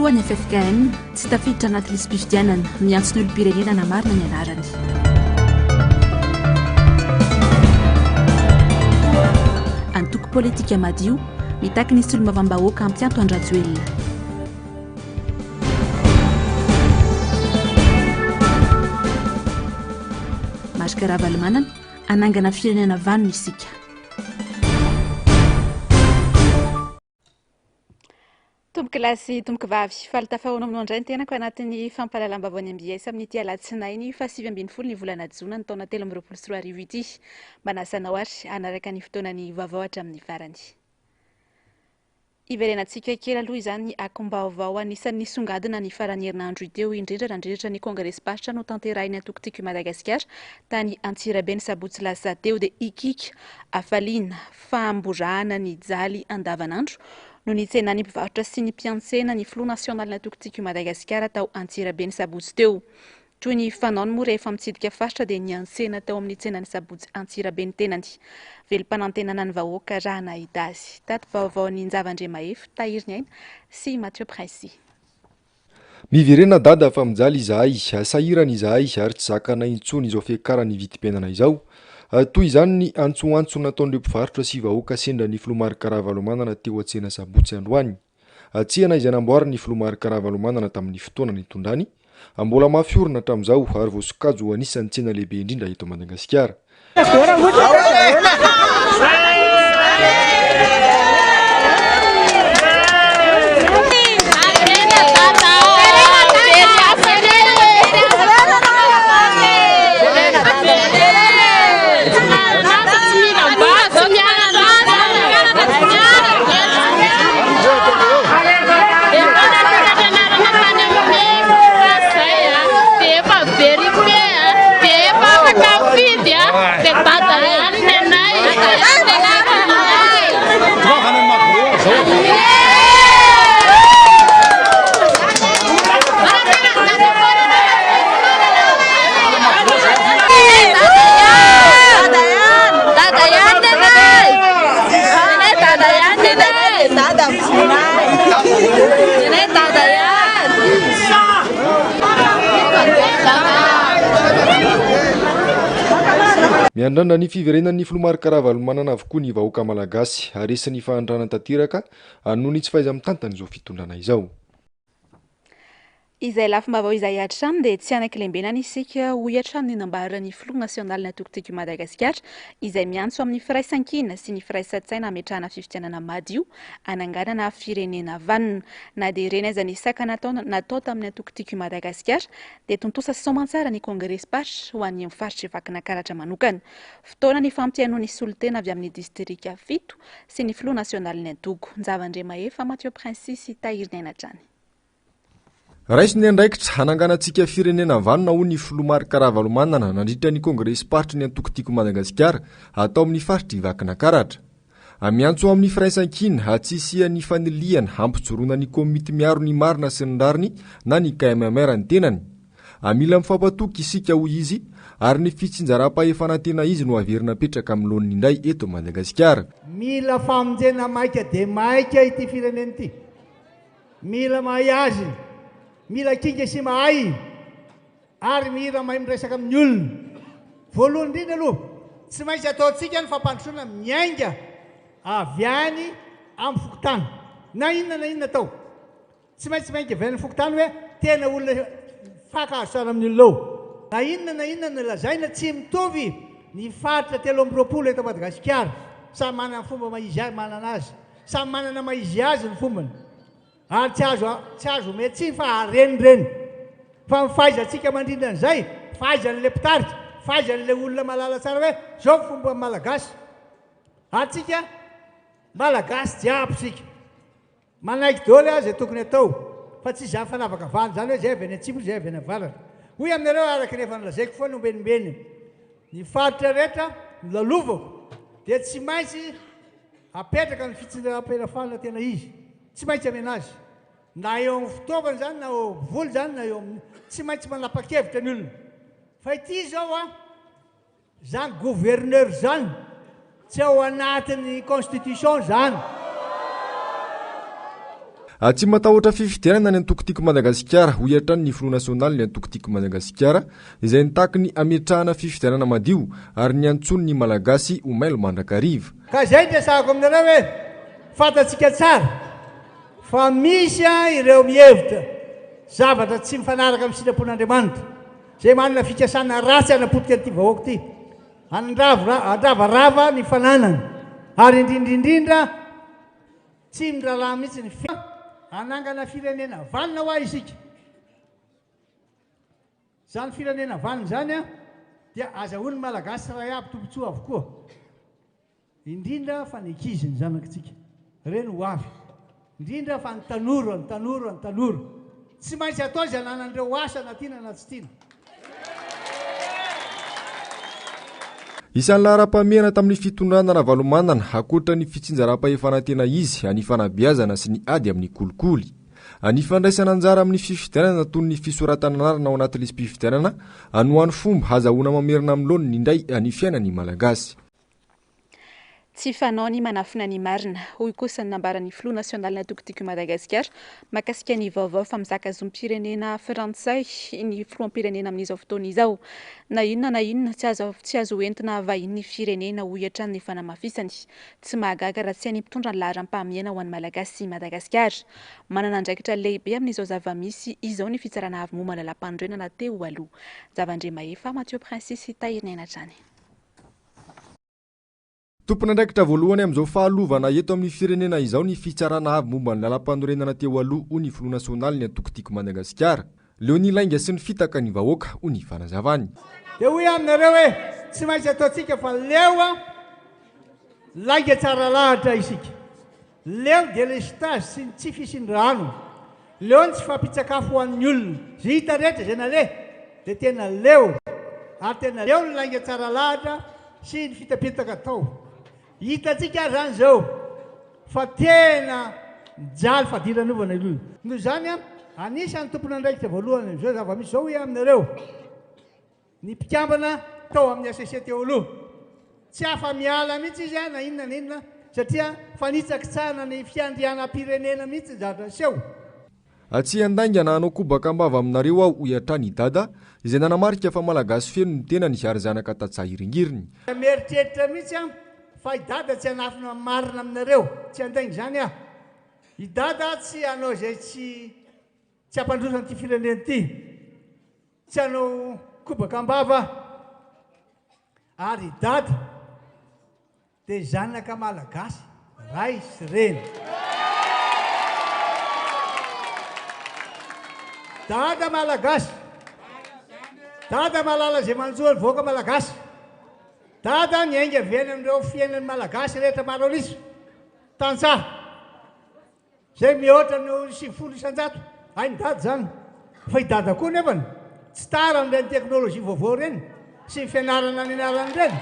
Voalohany FFKN tsy tafiditra anaty lisam-pifidianana miantso ny olom-pirenena namarina ny anarany. Antoko politika madio mitaky ny solombavambahoaka ampianto Andrajoelina. Marika Ravalomanana anangana firenena vanona isika. Tomboky lasy tomboky vavy falitafahoana amin'ny andray ny tenako anatin'ny fampahalalam-bavao ny MBS amin'ny ity alatsinainy fa 7 ny volana Jona ny taona 2024 ity mba nasanao ary anaraka ny fotoanany vaovao hatramin'ny farany. Iverenantsika kely aloha izany akom-baovao anisan'ny songadina ny farany herinandro iteo indrindra nandrindra ny Congrès Pastra no tanterahiny atokotiko Madagasikara tany Antsirabe ny sabotsy lasa teo dia ikika afaliana famborahana ny jaly andavanandro no ny tsenany mpivarotra sy ny mpiantsena ny Front National natokotiko Madagasikara tao Antsirabe ny sabotsy teo. Toy ny fanaony moa rehefa mitsidika faritra dia ny ansena tao amin'ny tsenany sabotsy Antsirabe ny tenany. Velim-panantenana ny vahoaka raha nahita azy. Tato vaovao ny Nzavandre Mahefo, Tahiriny Aina sy Mathieu Princy. Miverena dada fa mijaly izahay, sahirana izahay ary tsy zakana intsony izao fiakarany vitim-piainana izao. Toy izany ny antsoantso nataon'ireo mpivarotra sy vahoaka sendra ny Filomarika Ravalomanana teo an-tsena sabotsy androany. Tsihana izay namboariny ny Filomarika Ravalomanana tamin'ny fotoana nitondrany. Mbola mafiorina hatramin'izao ary voasokajy anisan'ny tsena lehibe indrindra eto Madagasikara. Miandrandra ny fiverenan'ny Filomarika Ravalomanana avokoa ny vahoaka malagasy aresin'ny fahandrana tanteraka noho ny tsy fahaiza-mitantana izao fitondrana izao. Izay lafim-baovao izay hatrany dia tsy anankilembena isika ho hatrany ny nambaran'ny Front National natokotiko Madagasikara izay miantso amin'ny firaisan-kina sy ny firaisan-tsaina hametrahana fifidianana madio ananganana firenena vanona na dia ireny aza ny saka natao tamin'ny atokotiko Madagasikara dia tontosa sy soamantsara ny Congrès Pastra ho an'ny faritra vakina karatra manokana. Fotoana ny fampianoany solitena avy amin'ny distrika 7 sy ny Front National ny Antogo. Nzavandre Mahefo, Mathieu Princy sy Tahiriny Aina Trany. Raisiny andraikitra hananganantsika firenena vanona ho ny Filomarika Ravalomanana nandritra ny Congrès Pastra ny Antokotiko Madagasikara atao amin'ny faritra vakina karatra. Miantso amin'ny firaisan-kina tsy hisian'ny faniliana hampijoroana ny komity miaro ny marina sy ny rariny na ny KMMR ny tenany. Mila mifampatoky isika ho izy ary ny fitsinjaram-pahefanantena izy no averina petraka amin'ny lohan'ny indray eto Madagasikara. Mila famonjena maika dia maika ity firenena ity. Mila mahay azy. Mila kinga sy mahay ary mila mahay miresaka amin'ny olona. Voalohany indrindra aloha tsy maintsy ataontsika ny fampandrosoana miainga avy any amin'ny fokotany na inona atao. Tsy maintsy miainga avy any amin'ny fokotany hoe tena olona fakahazo tsara amin'ny olona ao. Na inona no lazaina tsy mitovy ny faritra 320 eto Madagasikara. Samy manana fomba manana azy. Samy manana maizy azy ny fombany. Ary tsy azo metsy fa arenireny. Fa mifaizantsika mandrindra an'izay, fahaizan'ilay mpitarika, fahaizan'ilay olona malala tsara hoe zao fomba malagasy. Ary tsika malagasy jiaby sika. Manaiky daholo azy tokony atao. Fa tsy izany fanavaka vany zany hoe zay avy any atsimo, zay avy any avaratra. Hoy aminareo araka rehefa nolazaiko foana ombenimbeny. Ny faritra rehetra lalovako dia tsy maintsy apetraka ny fitsinjaram-pahefanana tena izy. Tsy maintsy amena azy. Na eo amin'ny fitaovana zany, na eo voly zany, na eo tsy maintsy manapa-kevitra ny olona. Fa ity zao zany gouverneur zany, tsy ao anatin'ny constitution zany. Tsy matahotra fifidianana ny antokotiko Madagasikara ho iatran ny Front National ny antokotiko Madagasikara izay nitaky ny ametrahana fifidianana madio ary ny antsony ny malagasy ho mailo mandrakariva. Ka zay dia sahako aminareo hoe fatatsika tsara fa misy ireo mihevitra zavatra tsy mifanaraka amin'ny sitrapon'Andriamanitra zay manana fikasana ratsy anapotika an'ity vahoaka ity, andravarava ny fananana ary indrindrindrindra tsy miraharaha mihitsy ny anangana firenena vanina ho ahy isika. Zany firenena vanina zany dia azahoany malagasy ray aby tombotsoa avokoa, indrindra fa ny ankizy ny zanakitsika reny ho avy, indrindra fa ny tanora tsy maintsy atao izay nanandreo asa na tiana na tsy tiana. Isan'ny lahara-pahamehana tamin'ny fitondrana Ravalomanana akoatra ny fitsinjaram-pahefanantena izy any fanabeazana sy ny ady amin'ny kolikoly. Any fandraisana anjara amin'ny fifidianana toy ny fisoratana anarana ao anaty lisam-pifidianana anohan'ny fomba azahoana mamerina amin'ny laoniny indray any fiainany malagasy. Tsy fanao ny manafina ny marina, hoy kosa ny nambaran'ny Front National ny antokotiko Madagasikara mahakasika ny vaovao famizaka zom-pirenena Frantsay ny filoham-pirenena amin'izao fotoana izao. Na inona tsy azo entina vahiny firenena ho iatran'ny fanamafisany. Tsy mahagaga raha tsy any mitondra ny laharam-pahamehana ho an'ny malagasy sy Madagasikara. Manana andraikitra lehibe amin'izao zava-misy izao ny fitsarana avy momba lalam-pandroenana teo aloha. Zavandre Mahefa, Mathieu Prince, Tahirina Trany. Tompona andraikitra voalohany amin'izao fahalovana eto amin'ny firenena izao ny fitsarana avy momba ny lalam-pandroenana teo aloha ho ny Front National ny antokotiko Madagasikara. Leonie Lainga sy ny fitaka ny vahoaka ho ny fanazavany. Dia hoy aminareo hoe tsy maintsy ataontsika fa leo lainga tsara lahatra isika. Leo dia le stage sy ny tsy fisin-drano. Leo ny tsy fampitsakafo ho an'ny olona. Zay hita rehetra izay naleha dia tena leo. Ary tena leo ny lainga tsara lahatra sy ny fitapitaka atao. Hitatsika zany zao fa tena mijaly fadiranovana ilona. Noho zany anisan'ny tompona andraikitra voalohany zao zava-misy zao hoe aminareo ny mpikambana tao amin'ny ACC teo aloha tsy afa miala mihitsy izy na inona satria fanitsaka tsara ny fiandrianam-pirenena mihitsy zavatra seho. Tsy andaingana anao kobaka ambava aminareo aho hiatrany dada izay nanamarika fa malagasy feno ny tena ny ary zanaka tatsahiringiriny. Mieritreritra mihitsy fa i dada tsy anafina marina aminareo, tsy andainy zany i dada tsy anao zay tsy ampandrosana ty firenena ty, tsy anao kobaka ambava ary dada dia zanaka malagasy ray sy reny. Dada malagasy, dada malala zay manjoa ny voaka malagasy, dada ny ainga veny amin'ireo fiainan'ny malagasy rehetra maro an'izy tantsaha zay mihoatra no 700 isan-jato. Ay ny dada zany fa i dada koa nefany tsy tara amin'ireny teknôlôjia vaovao reny sy ny fianarana ny anarany reny.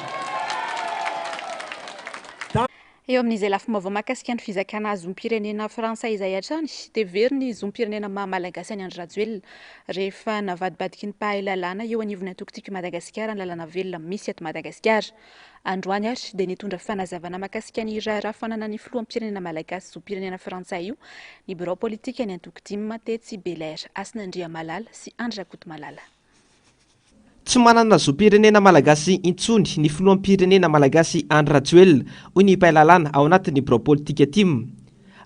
Eo amin'izay lafim-baovao mahakasika ny fizakana zom-pirenena Frantsay izay hatrany dia very ny zom-pirenena maha-malagasy any Andry Rajoelina rehefa navadibadiky ny mpahay lalàna eo anivon'ny antokotiko Madagasikara ny lalàna velona misy eto Madagasikara. Androany ary dia nitondra fanazavana mahakasika ny raharafanana ny filoham-pirenena malagasy zom-pirenena Frantsay io ny birao politika ny antokotima Tetsy Belair, Asinandria Malala sy Andry Rakotomalala. Tsy manana zom-pirenena malagasy intsony ny filoham-pirenena malagasy Andry Rajoelina hoy ny mpahay lalàna ao anatin'ny birao politika tim.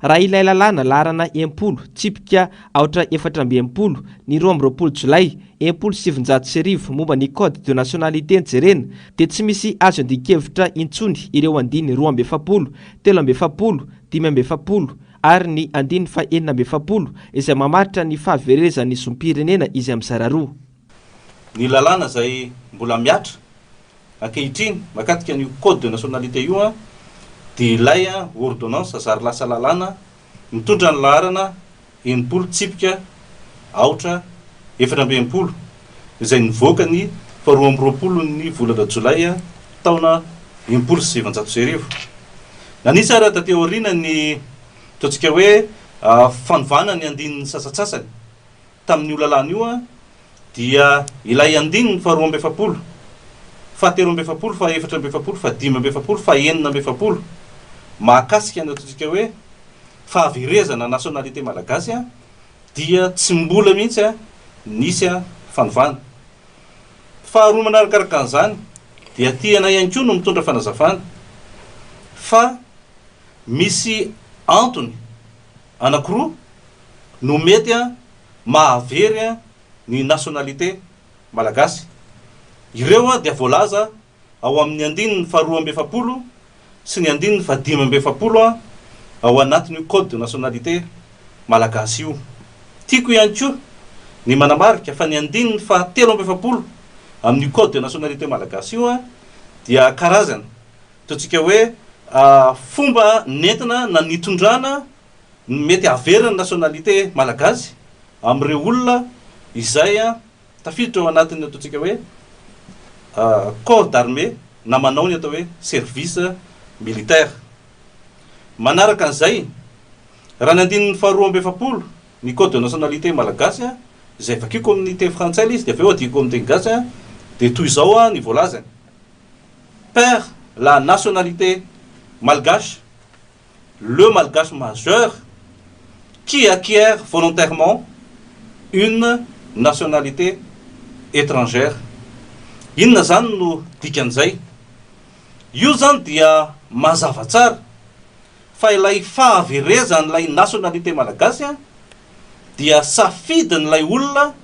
Raha ilay lalàna laharana 10 tsipika 420 ny 20 Jolay 1700 momba ny code de nationalité jerena dia tsy misy azo andikevitra intsony ireo andiny 270, 370, 570 ary ny andiny 470 izay mamaritra ny fahaverezan'ny zom-pirenena izy amin'izara roa. Ny lalàna zay mbola miatra ankehitriny makatika ny code de nationalité io dia ilay ordonnance zary lasa lalàna mitondra ny laharana 10 tsipika 420 izay nivoaka ny 12 ny volana Jolay taona 1700. Nanisy ary taty aoriana ny ataontsika hoe fanovana ny andininy sasatsasany tamin'io lalàna io dia ilay andininy fa 270, fa 370, fa 470, fa 570, fa 670 mahakasika ny ataontsika hoe fahaverezana nationalité malagasy dia tsy mbola mihitsy nisy fanovana. Faharoa manarakaraka an'izany dia tiana ihany koa no mitondra fanazavana fa misy antony anankiroa no mety mahavery ny nationalité malagasy. Ireo dia voalaza ao amin'ny andininy faharoa amby efapolo sy ny andininy fahadimy amby efapolo ao anatin'io code de nationalité malagasy io. Tiako ihany koa ny manamarika fa ny andininy fahatelo amby efapolo amin'ny code de nationalité malagasy io dia karazana totsika hoe fomba nentina na nitondrana mety averiny nationalité malagasy amin'ireo olona izay tafiditra ao anatin'ny ataontsika hoe corps d'armée na manao ny atao hoe service militaire. Manaraka an'izay, raha ny andininy faharoa amby efapolo ny code de nationalité malagasy izay vakiko amin'ny teny frantsay izy dia aveo adiko amin'ny teny gasy dia toy izao ny voalazany: perd la nationalité malgache le malgache majeur qui acquiert volontairement une nationalité étrangère. Inona zany no dikan'izay? Io zany dia mazava tsara fa ilay fahaverezan'ilay nationalité malagasy dia safidin'ilay olona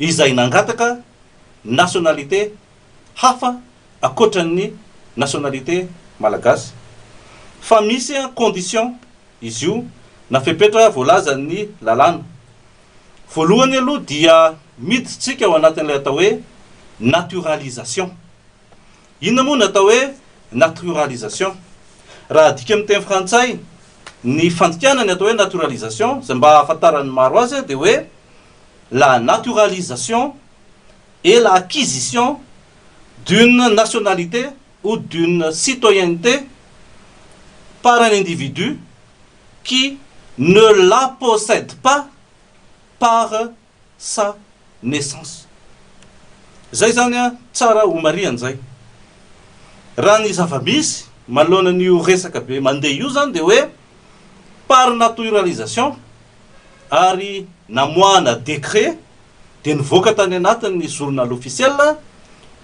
izay nangataka nationalité hafa akoatran'ny nationalité malagasy. Fa misy condition izy io na fepetra voalazan'ny lalàna. Voalohany aloha dia miditsika ao anatin'ilay atao hoe naturalisation. Inona moa natao hoe naturalisation? Raha adika amin'ny teny frantsay ny fandikanany atao hoe naturalisation, izay mba ahafantaran'ny maro azy dia hoe la naturalisation et la acquisition d'une nationalité ou d'une citoyenneté par un individu qui ne la possède pas par sa naissance. Zay zany tsara homarian'izay. Raha ny zava-misy manoloanan'io resaka be mandeha io zany dia hoe par naturalisation ary namoahana décret dia nivoaka tany anatin'ny journal officiel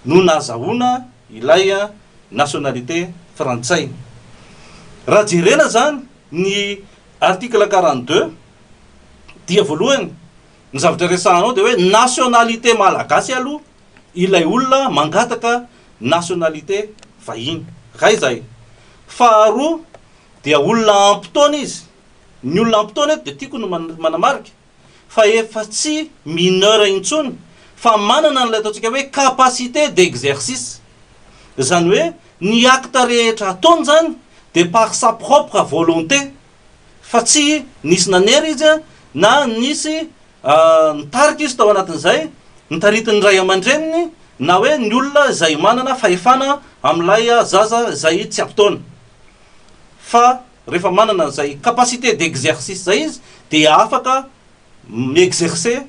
no nazahoana ilay nationalité frantsay. Raha jerena zany ny article 42 dia voalohany ny zavatra resahanao dia hoe nationalité malagasy aloha ilay olona mangataka nationalité vahiny. Ray zay. Faharoa dia olona ampitaona izy. Ny olona ampitaona dia tiako no manamarika fa efa tsy mineur intsony fa manana n'ilay ataontsika hoe capacité d'exercice. Zany hoe ny acte rehetra ataony zany dia par sa propre volonté fa tsy nisy nanery izy na nisy nitarika izy tao anatin'izay nitaritiny ray aman-dreniny na hoe ny olona izay manana fahefana amin'ilay zaza izay tsy ampitaona. Fa rehefa manana an'izay capacité d'exercice zay izy dia afaka mi-exercer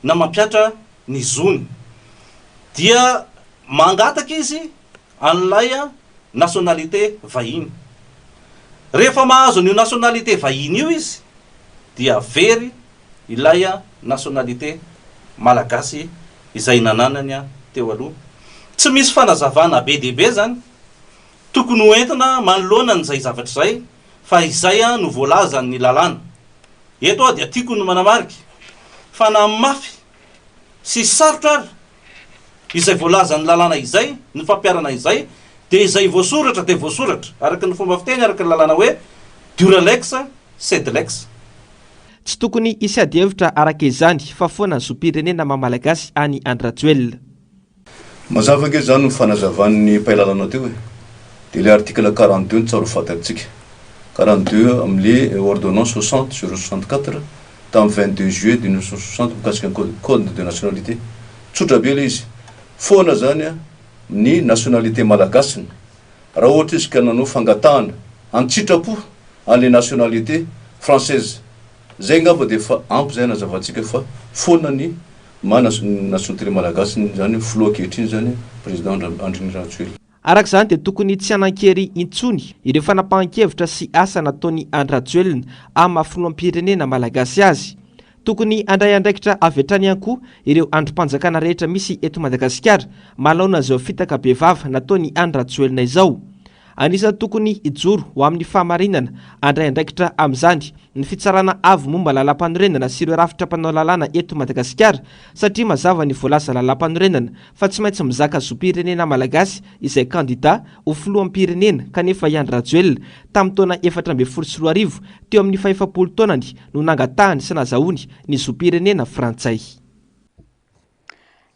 na mampiatra ny zony. Dia mangataka izy an'ilay nationalité vahiny. Rehefa mahazo ny nationalité vahiny io izy dia very ilay nationalité malagasy izay nananany teo aloha. Tsy misy fanazavana be dia be zany. Tokony ho entina manoloana n'izay zavatra izay fa izay no voalazan'ny lalàna. Eto dia tiako no manamarika fa na mafy sy sarotra ary izay voalazan'ny lalàna izay, ny fampiarana izay dia izay voasoratra dia voasoratra araka ny fomba fiteny araka ny lalàna hoe duralex sed lex. Tsy tokony hisy ady-hevitra araka izany fa foana zom-pirenena mamalagasy any Andrajoelina. Mazava ange zany ny fanazavan'ny mpailalana teo dia le article 42 ny tsaro fantatsika. 42 amin'le ordonnance 60/64 tamin'ny 22 juillet 1960 mikasika ny code de nationalité. Tsotra be le izy. Foana zany ny nationalité malagasy raha ohatra izy ka nanao fangatahana an-tsitrapo an'le nationalité française. Zay ngamba dia fa ampy zay nazavantsika fa foana ny nationalité malagasy zany filo ankehitriny zany président Andry Rajoelina. Arak'izany dia tokony tsy hanan-kery intsony ireo fanapahan-kevitra sy asa nataony Andry Rajoelina amin'ny maha-filoham-pirenena malagasy azy. Tokony andray andraikitra avy hatrany ihany koa ireo androm-panjakana rehetra misy eto Madagasikara malaona izao fitaka be vava nataony Andry Rajoelina izao. Anisany tokony ijoro ho amin'ny fahamarinana andray andraikitra amin'izany ny fitsarana avo momba lalam-panorenana sy ireo rafitra mpanao lalàna eto Madagasikara satria mazava ny voalaza lalam-panorenana fa tsy maintsy mizaka zom-pirenena malagasy izay kandida ho filoham-pirenena kanefa i Andry Rajoelina tamin'ny taona 2014 teo amin'ny 50 taonany no nangatahany sy nazahoany ny zom-pirenena frantsay.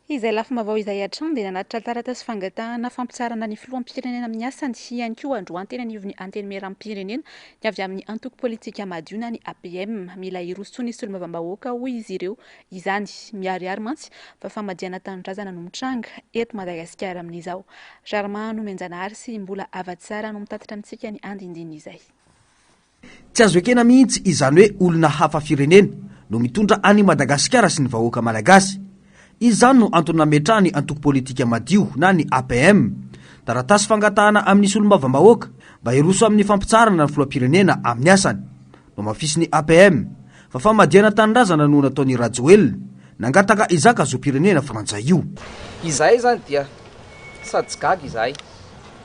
Izay lafim-baovao izay hatrany dia nanatitra taratasy fangatahana fampitsarana ny filoham-pirenena amin'ny asany sy ihany koa androany tena nivon'ny antenimieram-pirenena ny avy amin'ny antoko politika madio na ny APM mila irosoany sy olom-bavam-bahoaka hoy izy ireo izany miariary mantsy fa famadiana tanindrazana no mitranga eto Madagasikara amin'izao. Jarmano Menjanary sy mbola avatsara no mitatitra antsika ny andindiny izay. Tsy azo ekena mihitsy izany hoe olona hafa firenena no mitondra any Madagasikara sy ny vahoaka malagasy. Izany no antony nametrahany antoko politika madio na ny APM taratasy fangatahana amin'ny solom-bavam-bahoaka mba iroso amin'ny fampitsarana ny filoham-pirenena amin'ny asany. No mafisy ny APM fa famadiana tanindrazana no nataony Rajoelina nangataka izaka zom-pirenena frantsay io. Izahay zany dia sady tsy gaga izahay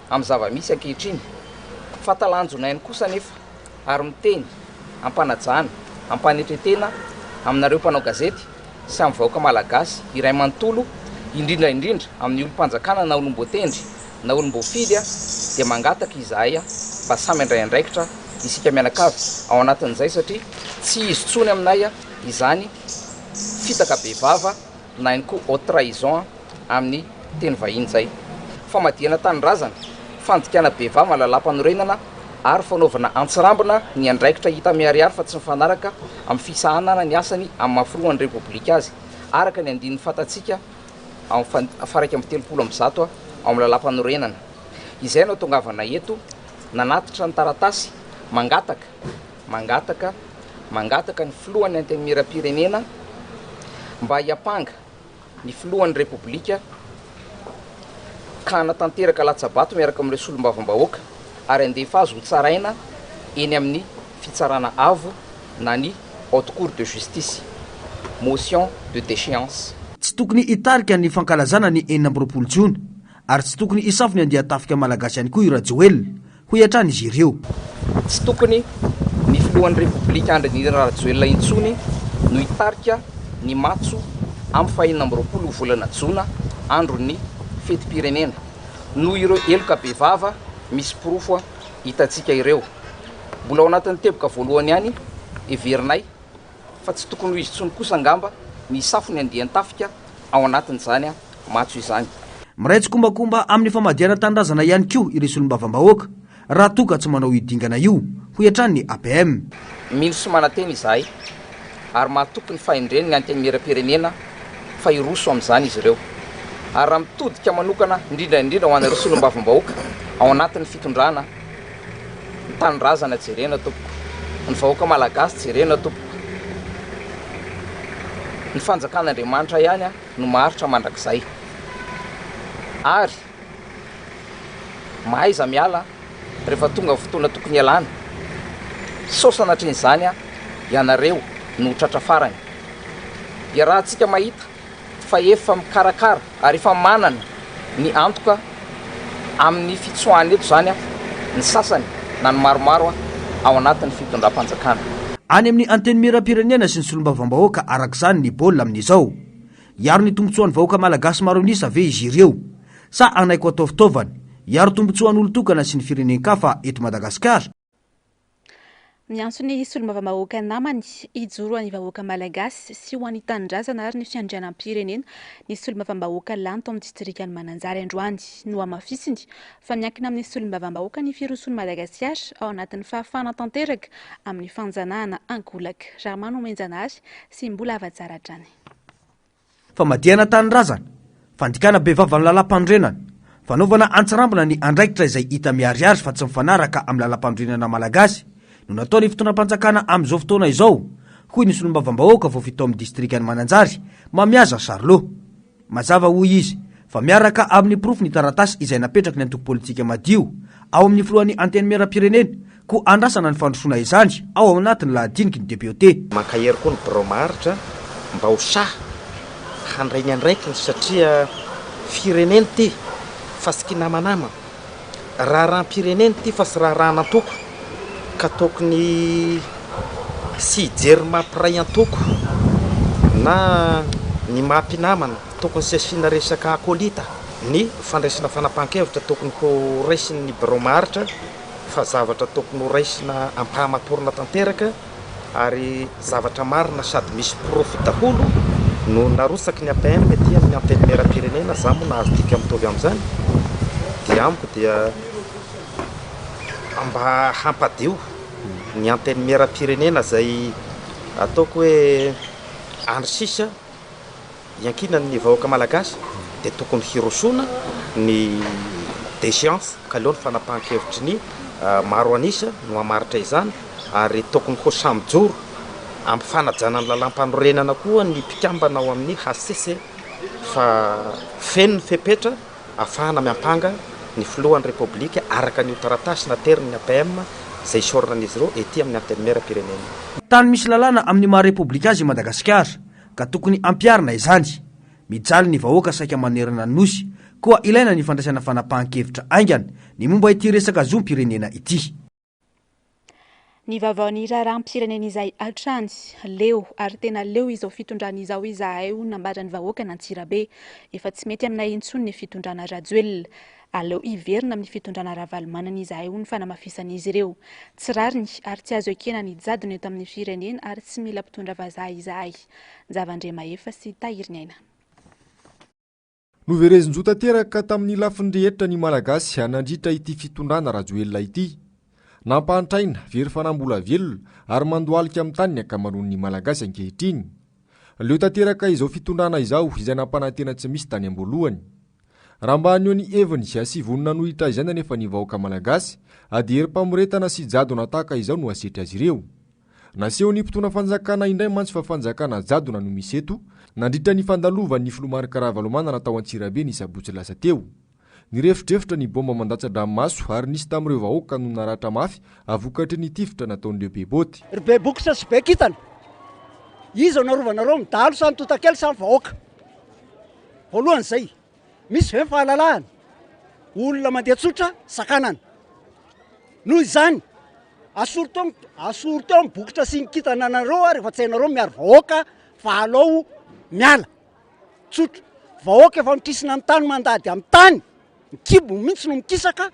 amin'ny zava-misy ankehitriny fatalanjonainy kosa nefa ary miteny ampanajana ampanetretena aminareo mpanao gazety sy amin'ny vahoaka malagasy iray manontolo indrindra amin'ny olom-panjakana na olom-boatendry na olom-boafidy dia mangataka izahay mba samy andray andraikitra isika mianakavy ao anatin'izay satria tsy izy tsony aminay izany fitaka be vava na ihany koa haute trahison amin'ny teny vahiny zay. Famadiana tanindrazana, fandikana be vava lalam-panorenana ary fanaovana antsirambina ny andraikitra hita miariary fa tsy mifanaraka amin'ny fisahanana ny asany amin'ny mahafiroan'ny repoblika azy araka ny andininy fantatsika amin'ny faraika amin'ny 30 ao amin'ny lalam-panorenana. Izay no tongavana eto nanatitra ny taratasy mangataka ny filohan'ny antenimieram-pirenena mba hiapanga ny filohan'ny repoblika ka natanteraka latsabato miaraka amin'ireo solom-bavam-bahoaka ary andefa azy ho tsaraina eny amin'ny fitsarana avo na ny haute cour de justice motion de déchéance. Tsy tokony hitarika ny fankalazana ny 24 Jona ary tsy tokony hisafo ny andiatafika malagasy ihany koa i Rajoelina ho hiatrany izy ireo. Tsy tokony ny filohan'ny repoblika Andry Nirina Rajoelina intsony no hitarika ny matso amin'ny 24 volana Jona andron'ny fetim-pirenena no ireo eloka be vava misy pirofo hitatsika ireo. Mbola ao anatin'ny teboka voalohany ihany everinay fa tsy tokony ho izy tsony kosa angamba ny safo ny andian-tafika ao anatin'izany matso izany. Miraitsy kombakomba amin'ny famadiana tanindrazana ihany koa ireo solom-bavam-bahoaka raha toka tsy manao hidingana io ho hiatrany ny APM. Mino sy mananteny izahay ary mahatoky ny fahendreny ny antenimieram-pirenena fa iroso amin'izany izy ireo ary raha mitodika manokana indrindra ho an'ireo solom-bavam-bahoaka ao anatin'ny fitondrana ny tanindrazana jerena tompoko, ny vahoaka malagasy jerena tompoko, ny fanjakan'Andriamanitra ihany no maharitra mandrakizay ary mahaiza miala rehefa tonga fotoana tokony ialana saosana hatrin'izany ianareo no tratra farany. Dia raha antsika mahita fa efa mikarakara ary efa manana ny antoka amin'ny fitsoahany eto zany ny sasany na ny maromaro ao anatin'ny fitondram-panjakana. Any amin'ny antenimieram-pirenena sy ny solom-bavam-bahoaka arak'izany ny baolina amin'izao. Iaro ny tombotsoan'ny vahoaka malagasy maro anisa ve izy ireo sa anaiko atao fitaovana iaro tombotsoan'olo tokana sy ny firenen-kafa eto Madagasikara. Miantso ny solom-bavam-bahoaka namany ijoro any vahoaka malagasy sy ho an'ny tanindrazana ary ny fiandrianam-pirenena ny solom-bavam-bahoaka lanto amin'ny distrikany Mananjary androany no amafisiny fa miankina amin'ny solom-bavam-bahoaka ny firoson'ny Madagasikara ao anatin'ny fahafana tanteraka amin'ny fanjanahana ankolaka. Jarmano Menjanary sy mbola avatsara hatrany. Famadiana tanindrazana, fandikana be vava amin'ny lalam-panorenana, fanaovana antsirambina ny andraikitra izay hita miariary fa tsy mifanaraka amin'ny lalam-panorenana malagasy no nataony fitondram-panjakana amin'izao fotoana izao hoy ny solom-bavam-bahoaka vao vita amin'ny distrikany Mananjary mamiaza Sarlo. Mazava hoy izy fa miaraka amin'ny profy ny taratasy izay napetraky ny antoko politika madio ao amin'ny filohan'ny anteny miaram-pirenena ko andrasana ny fandrosoana izany ao anatin'ny lahadiniky ny député. Mankahery koa ny birao maharitra mba ho saha handray ny andraikiny satria firenena ty fa sy kinamanama raha rahampirenena ty fa sy raha rahanantoko ka tokony sy hijery mampiray antoko na ny mahampinamana tokony sy asiana resaka akolita ny fandraisana fanapahan-kevitra tokony ho raisiny birao maharitra fa zavatra tokony ho raisina ampahamatorana tanteraka ary zavatra marina sady misy profy daholo no narotsaky ny APM ty amin'ny anteny miaram-pirenena za moa nahazo tika mitovy amin'izany dia amiko dia mba hampadio ny anteny miaram-pirenena zay ataoko hoe andrisisa iankinany vahoaka malagasy dia tokony hirosona ny déchéance ka aleony fanapahan-kevitry ny maro anisa no amaritra izany ary tokony ho samijoro amin'ny fanajana ny lalam-panorenana koa ny mpikambana ao amin'ny HCC fa feno ny fepetra ahafahana miampanga ny filohan'ny repoblika araka ny taratasy nateriny APM zay isorana an'izy ireo ety amin'ny anteny miaram-pirenena. Tany misy lalàna amin'ny maha repoblikazy Madagasikara ka tokony ampiarina izany mijaly ny vahoaka saika manerana ny nosy koa ilaina ny fandraisana fanapahan-kevitra aingana ny momba ity resaka zom-pirenena ity. Ny vavaon'ny raharaham-pirenena izay hatrany leo ary tena leo izao fitondran'izao izahay nambarany vahoaka n'Antsirabe efa tsy mety aminay intsony ny fitondrana Rajoelina aleo iverina amin'ny fitondrana Ravalomanana izahay ny fanamafisan'izy ireo tsy rariny ary tsy azo ekena ny jadony eto amin'ny firenena ary tsy mila mpitondra vazaha izahay. Zavandrema efa sy tahiriny aina. Noverezin-jota teraka tamin'ny lafiny rehetra ny malagasy hanandritra ity fitondrana Rajoelina ity. Nampahantraina very fanambola velona ary mandoalika amin'ny tany ny akamaroan'ny malagasy ankehitriny. Leo tanteraka izao fitondrana izao izay nampanantena tsy misy tany amboalohany. Raha mba anio ny heviny sy asivonina nohitra izany nefa ny vahoaka malagasy ady herim-pamoretana sy jadona tahaka izao no asetry azy ireo. Naseho ny mpitona fanjakana indray mantsy fa fanjakana jadona no misy eto nandritra ny fandalovan'ny filomarika Ravalomanana tao Antsirabe ny sabotsy lasa teo. Nirefitrefitra ny bomba mandatsa-dranomaso ary nisy tamin'ireo vahoaka no naratra mafy avokatry ny tifitra nataon'ireo beboty. Be bokotra sy be kitana. Iza narovanareo midalo samy totakely samy vahoaka. Voalohany zay, misy ve fahalalahana? Olona mandeha tsotra sakanana. Noho izany, asoro teo bokotra sy ny kitana nareo ary efa tsy hainareo miaro vahoaka fa aleo miala. Tsotra. Vahoaka efa mitrisina amin'ny tany mandady amin'ny tany. Kibo mihitsy no mikisaka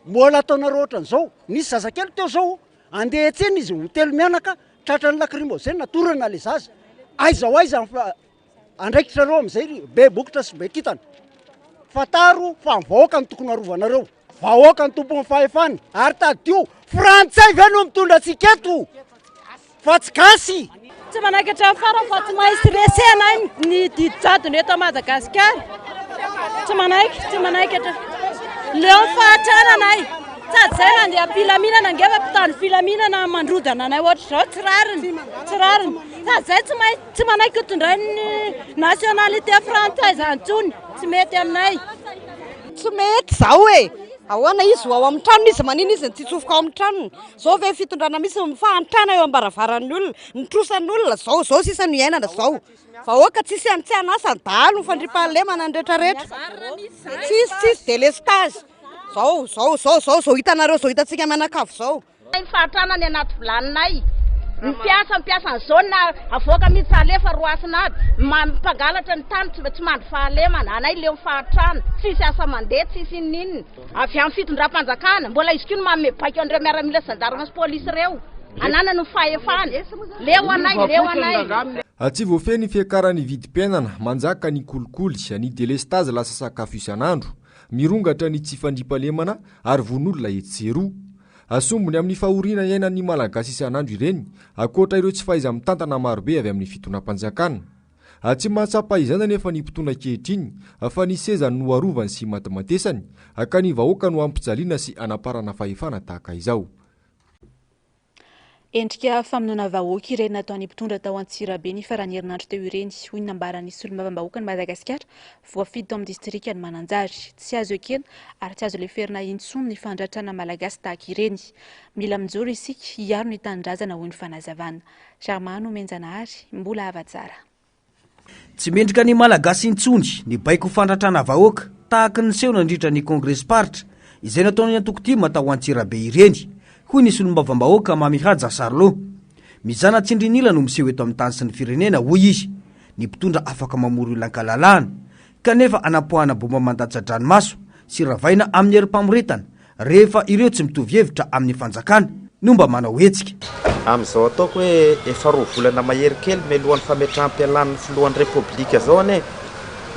mbola ataonareo ohatran'izao. Nisy zazakely teo zao andeha etsena izy hotely mianaka tratrany lacrymogène natorana le zaza. Aiza andraikitrareo amin'izay be bokotra sy be kitana. Fataro fa vahoaka ny tokony arovanareo. Vahoaka ny tompon'ny fahefana ary tadio frantsay ve no mitondra antsika eto fa tsy gasy. Tsy manakatra fara fa tsy mahisy resena ny didijadony eto Madagasikara. Tsy manaikatra. Leo fahatrana ay. Tsadzay nandeha filaminana ngefa mpitandro filaminana mandrodana anay ohatr'izao tsy rariny. Tsadzay tsy manaiky hitondray ny nationalité frantsay antsony. Tsy mety aminay. Tsy mety zao e. Ahoana izy ao amin'ny tranony izy manina izy tsy tsofoka ao amin'ny tranony. Zao ve fitondrana misy mifahantrana eo ambaravarany olona, nitrosan'ny olona zao sisa ny iainana zao. Vahoaka tsisy tsy anasa dahalo ny fandriampahalemana ny rehetrarehetra. Tsisy délestage. Zao hitanareo zao hitantsika mianakavy zao. Ny fahatrana ny anaty volaninay. Mipiasa ny zone na avoaka mihitsy alefa roasina aby. Mampangalatra ny tany tsy mandry fahalemana. Anay leo fahatrana. Tsisy asa mandeha, tsisy ninina. Avy amin'ny fitondram-panjakana mbola izy kino mamebaika andreo miaramila sandarma sy polisy reo. Anana no fahefana. Leo anay. Tsy voafeny fiakaran'ny vidim-piainana manjaka ny kolikoly ny délestage lasa sakafo isan'andro. Mirongatra ny tsy fandriampahalemana ary von'olona etseroa. Asombony amin'ny fahoriana iainan'ny malagasy isan'andro ireny, akoatra ireo tsy fahaiza mitantana marobe avy amin'ny fitondram-panjakana. Tsy mahatsapa izany nefa ny mpitondra ankehitriny, fa ny seza no arovany sy matimatesany, ka ny vahoaka no ampijaliana sy anaparana fahefana tahaka izao. Endrika famonoana vahoaka ireny nataony mpitondra tao Antsirabe ny farany herinandro teo ireny hoy nambaran'isy olom-bavam-bahoaka ny Madagasikara voafidy tao amin'ny distrika ny Mananjary. Tsy azo ekena ary tsy azo leferina intsony ny fandratrana malagasy tahaka ireny. Mila mijoro isika hiaro ny tanindrazana hoy ny fanazavana. Charmano Menjanahary, mbola hava tsara. Tsy mendrika ny malagasy intsony ny baiko fandratrana vahoaka tahaka ny seho nandritra ny Congrès Party izay nataony antokotima tao Antsirabe ireny. Hoy nisy olom-bavam-bahoaka Mamihaja Sarlo. Mizana tsindrinila no miseho eto amin'ny tany sy ny firenena hoy izy. Ny mpitondra afaka mamory olon-kalalahana kanefa anapohana bomba mandatsa-dranomaso sy ravaina amin'ny herim-pamoretana rehefa ireo tsy mitovy hevitra amin'ny fanjakana no mba manao hetsika. Amin'izao ataoko hoe efa roa volana mahery kely melohan'ny fametram-pialan'ny filohan'ny repoblika zao ane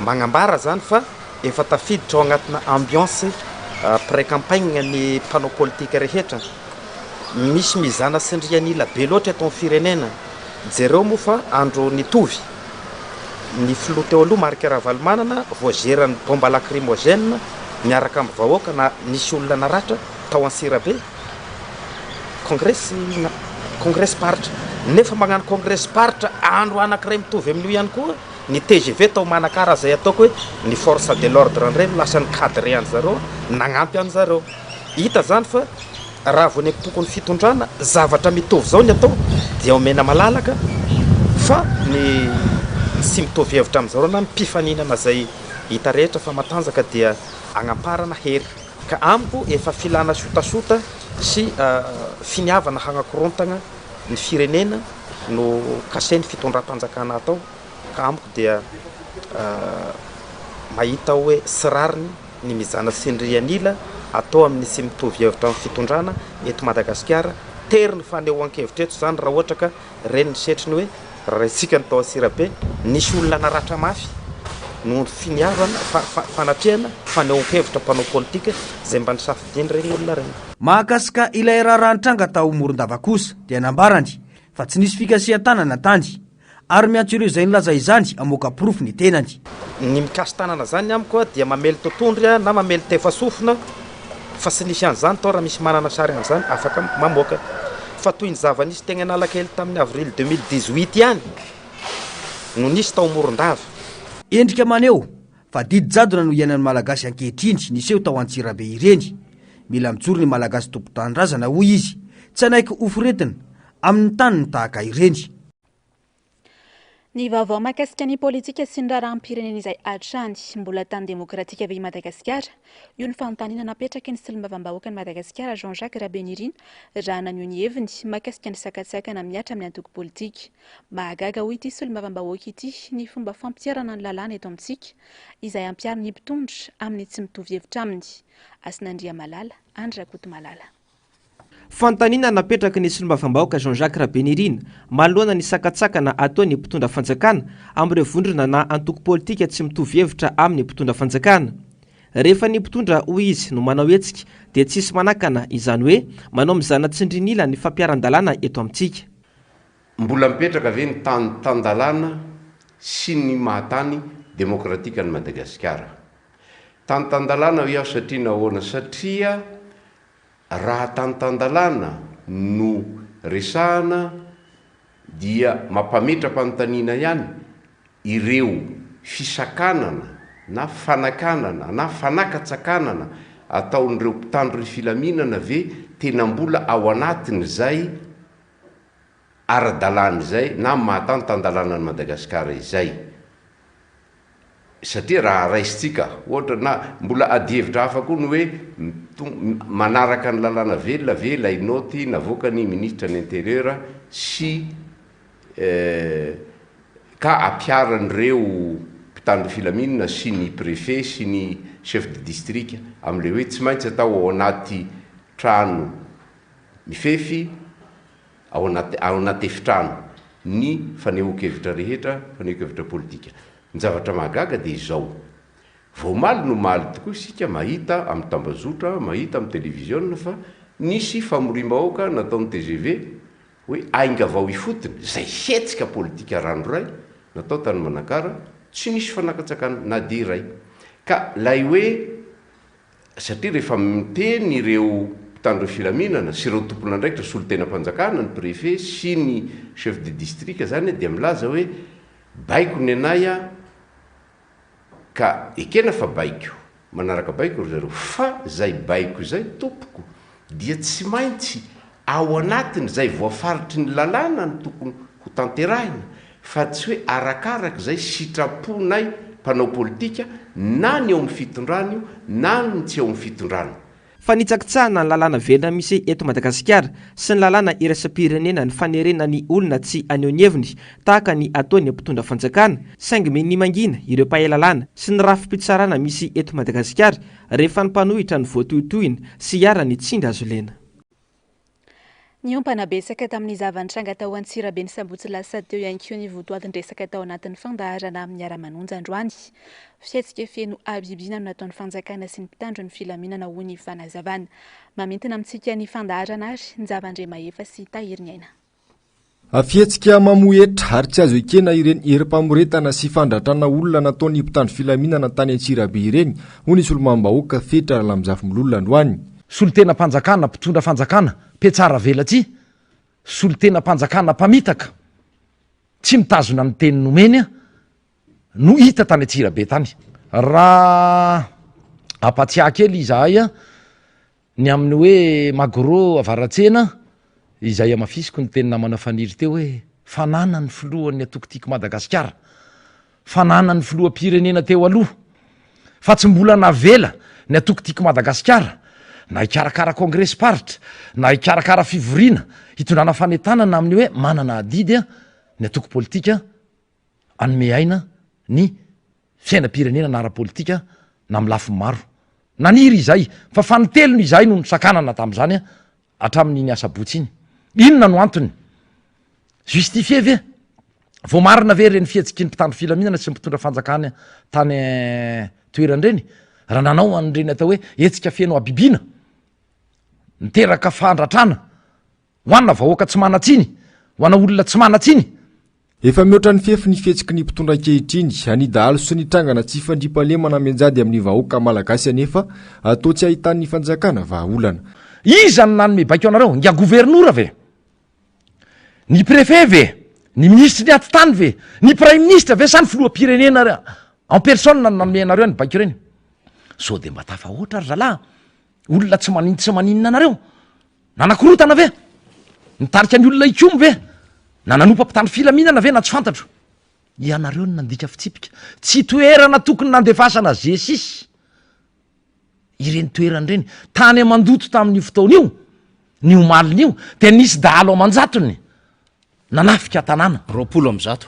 magnambara zany fa efa tafiditra ao anatina ambiance pré-campagne ny mpanao politika rehetra. Misy mizana sindrianila be loatra eto amin'ny firenena. Jereo moa fa andro nitovy ny filoha teo aloha Marc Ravalomanana voagerany bomba lacrymogène miaraka amin'ny vahoaka na nisy olona naratra tao Antsirabe. Congrès Party nefa magnano Congrès Party andro anankiray mitovy amin'io ihany koa ny TGV tao Manakara zay ataoko hoe ny force de l'ordre ireny lasa ny cadre ihany zareo nagnampy an zareo. Hita zany fa raha vao ny tokony fitondrana zavatra mitovy zao ny atao dia omena malalaka fa ny sy mitovy hevitra amin'izareo na mipifaninana zay hita rehetra fa matanjaka dia agnamparana hery. Ka amiko efa filana sotasota sy finiavana hagnakorontagna ny firenena no kaseny fitondram-panjakana atao. Ka amiko dia mahita hoe sirariny ny mizana sindrianila atao amin'ny sy mitovy hevitra amin'ny fitondrana eto Madagasikara. Tery ny fanehoan-kevitra eto zany raha ohatra ka reny ny setriny hoe raha isika ny tao Antsirabe nisy olona naratra mafy no finiavana fanatrehana fanehoan-kevitra mpanao politika zay mba nisafidiny reny olona reny. Mahakasika ilay raharanitranga tao Morondava kosa dia nambarany fa tsy nisy fikasihan-tanana tany ary miantso ireo izay nilaza izany amoaka profo ny tenany. Ny mikasi-tanana zany amiko dia mamely totondry na mamely tefasofina fa tsy nisy an'izany tao raha misy manana sary an'izany afaka mamoaka. Fa toy ny zava-nisy tegna nalakely tamin'ny avril 2018 ihany no nisy tao Morondava. Endrika maneo fa didi-jadona no iainan'ny malagasy ankehitriny niseho tao Antsirabe ireny. Mila mijoro ny malagasy tompo-tanindrazana hoy izy tsy anaiky oforetina amin'ny taniny tahaka ireny. Ny vaovao mahakasika ny politika sy ny raharaham-pirenena izay hatrany mbola tany demokratika avy Madagasikara, io ny fanontaniana napetraka ny solombavam-bahoaka ny Madagasikara Jean-Jacques Rabenirin raha naneho ny heviny mahakasika ny sakatsakana miatra amin'ny antoko politika. Mahagaga hoy ity solombavam-bahoaka ity ny fomba fampiarana ny lalàna eto amintsika izay ampiaro ny mpitondra amin'ny tsy mitovy hevitra aminy. Asinandria Malala, Andra Koto Malala. Fanontaniana napetraka ny solombavam-bahoaka Jean-Jacques Rabenirin manoloana ny sakatsakana ataony mpitondra fanjakana amin'ireo vondrona na antoko politika tsy mitovy hevitra amin'ny mpitondra fanjakana. Rehefa ny mpitondra hoy izy no manao hetsika dia tsisy manakana, izany hoe manao mizana tsindrinila ny fampiaran-dalàna eto amintsika. Mbola mipetraka ve ny tan-dalàna sy ny mahatany demokratika ny Madagasikara. Tan-dalàna iaho satria nahoana satria raha tan-dalàna no resahana dia mampametra-panontaniana ihany ireo fisakanana na fanakanana na fanakatsakanana ataon'ireo mpitandro ny filaminana ve tena mbola ao anatiny zay ara-dalàna izay na mahatany tan-dalàna ny Madagasikara izay. Satria raha raisitsika ohatra na mbola adihevitra hafa koa ny hoe manaraka ny lalàna velona ve lay noty navoaka ny ministra ny intérieur sy ka ampiaran'ireo mpitandro filaminana sy ny préfet sy ny chef de district amin'le hoe tsy maintsy atao ao anaty trano mifefy ao anaty efitrano ny fanehoan-kevitra rehetra, fanehoan-kevitra politika. Ny zavatra mahagaga dia izao. Vao maly no maly tokoa isika mahita amin'ny tambazotra, mahita amin'ny télévision fa nisy famorim-bahoaka nataon'ny TGV hoe ainga vao ifotony zay hetsika politika ranoray natao tany Manakara tsy nisy fanakatsakana na dia iray. Ka lay hoe satria rehefa miteny ireo mpitandro filaminana sy ireo tompona ndraikitra solon-tenam-panjakana ny préfet sy ny chef de district zany dia milaza hoe baiko ny anay a ka ekena fa baiko manaraka baiko ry zareo fa zay baiko zay tompoko dia tsy maintsy ao anatiny zay voafaritry ny lalàna ny tokony ho tanterahina fa tsy hoe arakaraka zay sitraponay mpanao politika na ny eo amin'ny fitondrana io na ny tsy eo amin'ny fitondrana. Fa nitsakitsahana ny lalàna velona misy eto Madagasikara sy ny lalàna iraisam-pirenena ny fanerena ny olona tsy aneho ny heviny tahaka ny ataony mpitondra fanjakana saingy meny mangina ireo mpahay lalàna sy ny rafim-pitsarana misy eto Madagasikara rehefa ny mpanohitra ny voatohitohina sy hiara ny tsindra azo lena. Ny ompana besaka tamin'ny zavan-tranga tao Antsirabe ny Sabotsy lasa teo ihany koa ny votoatin-dresaka tao anatin'ny fandaharana amin'ny ara-manonja androany. Fietsika feno abibina no nataon'ny fanjakana sy ny mpitandro ny filaminana ho ny fanazavana. Mamentina amintsika ny fandaharana ary ny zavandrema efa sy tahiriny aina. Afietsika mamoetra ary tsy azo ekena ireny herim-pamoretana sy fandratrana olona nataon'ny mpitandro filaminana tany Antsirabe ireny ho ny solomam-bahoaka fetra lamzafy milolona androany. Solotena mpanjakana mpitondra fanjakana petsara velatsy solotena mpanjakana mpamitaka tsy mitazona ny teny nomeny no hita tany Antsirabe tany raha apatsiaha kely izahay ny amin'ny hoe magro avaratsena izay amafisiko ny teny namana faniry teo hoe fanana ny filohan'ny atokotiko Madagasikara fanana ny filoham-pirenena teo aloha fa tsy mbola navela ny atokotiko Madagasikara na hikarakara kongresy paritra na hikarakara fivoriana hitondrana fanetanana amin'ny hoe manana adidy ny atoko politika anome aina ny fiainam-pirenena na ara-politika na amin'ny lafiny maro naniry izay fa fanitelony izay no nisakanana tamin'izany hatramin'ny ny asabotsy iny inona no antony justifie ve vo marina ve reny fihetsiky ny mpitandro filaminana sy mpitondra fanjakana tany toerandreny raha nanao an'ireny atao hoe etsika feno abibina niteraka fandratrana hoanna vahoaka tsy manatsiny hoana olona tsy manatsiny. Efa mihoatra ny fefy ny fihetsiky ny mpitondra ankehitriny anidahalo sy ny trangana tsy fandripalemana menjady amin'ny vahoaka malagasy anefa atao tsy ahitan'ny fanjakana vahaolana. Iza ny nanome baiko anareo ngia gouvernoura ve ny préfet ve ny ministre ny atitany ve ny prime ministre ve sa ny filoham-pirenena en personne nanome anareo ny baiko ireny so de mba tafahoatra ry zalahy olona tsy manino tsy maninona anareo nanakorotana ve nitarika ny olona ikomo ve na nanompa mpitandro filaminana ve na tsy fantatro ianareo ny nandika fitsipika tsy toerana tokony nandefasana jesisy ireny toeran'ireny tany amandoto tamin'ny fotoan'io ny omalin'io de nisy dahalo amanjatony nanafika tanàna roapolo am'zato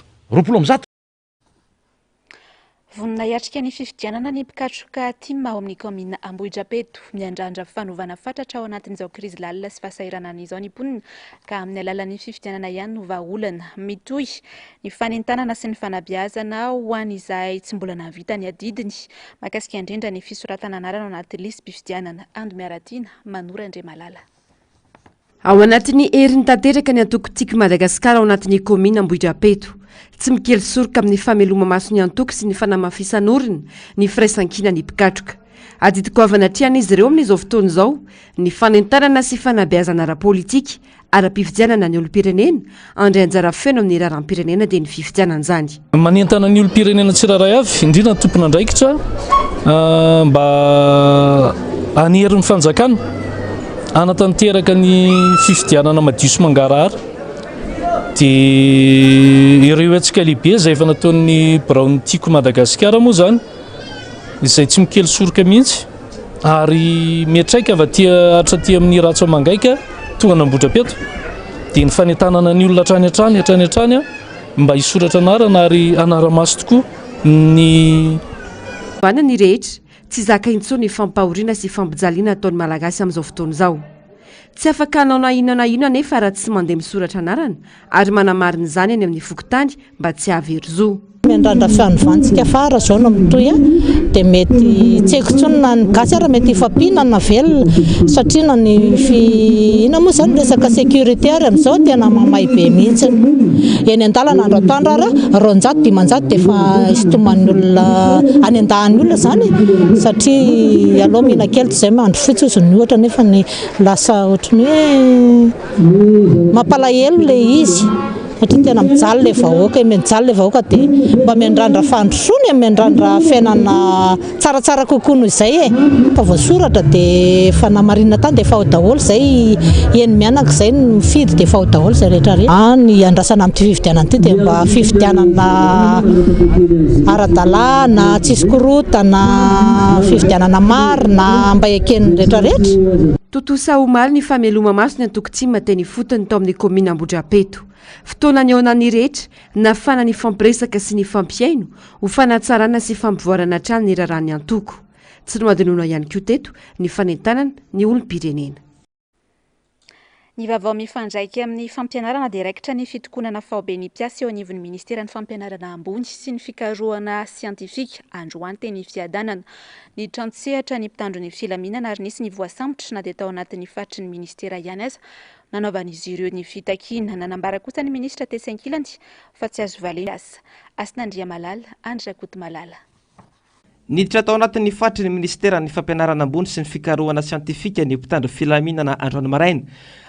vonina hiatrika ny fifidianana ny mpikatroka tima ao amin'ny komina Ambohidrapeto miandrandra fanovana fatratra ao anatin'izao krizy lalina sy fahasairana an'izao ny mponina ka amin'ny alalan'ny fifidianana ihany no vahaolana mitohy ny fanentanana sy ny fanabeazana ho an'izay tsy mbola navita ny adidiny makasika indrindra ny fisoratana anarana ao anaty lisy mpifidianana Ando Miaratiana Manora Andriamalala. Ao anatin'ny herin'ny tanteraka ny antokotiko Madagasikara ao anatin'ny komina Ambohidrapeto tsy mikely soroka amin'ny fameloma maso ny antoko sy ny fanamafisan'orina ny firaisankina ny mpikatroka adidiko avana triana izy ireo amin'izao fotoana izao ny fanentanana sy fanabeazana ara-politika ara-pifidianana ny olo-pirenena andray anjara feno amin'ny raharam-pirenena dia ny fifidianana izany manentana ny olo-pirenena tsiraray avy indrindra ny tompona andraikitra mba anerin'ny fanjakana anatanteraka ny fifidianana madio sy mangarahara dia ireo hetsika lehibe izay efa nataon'ny Brown Tiko Madagasikara moa zany izay tsy mikely soroka mihitsy ary miatraika avy atraty amin'ny Ratso Mangaika tonga n'Ambohidrapeto dia ny fanentanana ny olona hatrany mba hisoratra anarana ary anara-maso tokoa ny ny rehetra tsy zaka intsony ny fampahoriana sy fampijaliana ataon'ny malagasy amin'izao fotoana izao tsy afaka hanao na inona nefa raha tsy mandeha misoratra anarana ary manamarina izany any amin'ny fokotany mba tsy havery zo mendrandra fianovantsika fara zao no mitoy dia mety tsy haiko tsony na ny gasy ara mety ifampiana na velona satria na ny ina moa zany resaka sécuritaire amin'izao tena mamay be mihitsy eny an-dalana andro atoandro ara ronjato dimanjato dia efa isotoman'ny olona any an-dahan'ny olona zany satria aloha mihina kely tsy izay mandro fotsy ozy ny ohatra nefa ny lasa ohatrany hoe mampalahelo le izy satria tena mijaly le vahoaka mijaly le vahoaka dia mba mendrandra fandrosoany mendrandra fiainana tsaratsara kokoa noho izay fa voasoratra dia efa namarina tany dia efa ao daholo izay eny mianaka izay mifidy dia efa ao daholo izay rehetrarehetra ny andrasana amin'ity fifidianana ity dia mba fifidianana ara-dalàna tsisy korotana fifidianana marina mba eken'ny rehetrarehetra. Totosa omaly ny fameloma maso ny antoko-tsimma teny fotony tao amin'ny komina Ambohidrapeto. Fotoana ny aonany rehetra nafana ny fampiresaka sy ny fampiaino ho fanatsarana sy fampivoarana trano ny raharany antoko. Tsy no adinoana ihany koa teto ny fanentanana ny olom-pirenena. Ny vaovao mifandraiky amin'ny fampianarana dia raikitra ny fitokonana faobeny mpiasa eo anivon'ny ministeran'ny fampianarana ambony sy ny fikarohana siantifika androany teny fiadanana. Ny trantsehatra ny mpitandro ny filaminana ary nisy ny voasambotra na dia tao anatin'ny faritry ny ministera ihany aza nanaovan'izy ireo ny fitakiana. Nanambara kosa ny ministra Tessenkilany fa tsy azo valeny asa. Asinandria Malala, Andra Koto Malala. Niditra tao anatin'ny faritry ny ministera ny fampianarana ambony sy ny fikarohana siantifika ny mpitandro filaminana androany maraina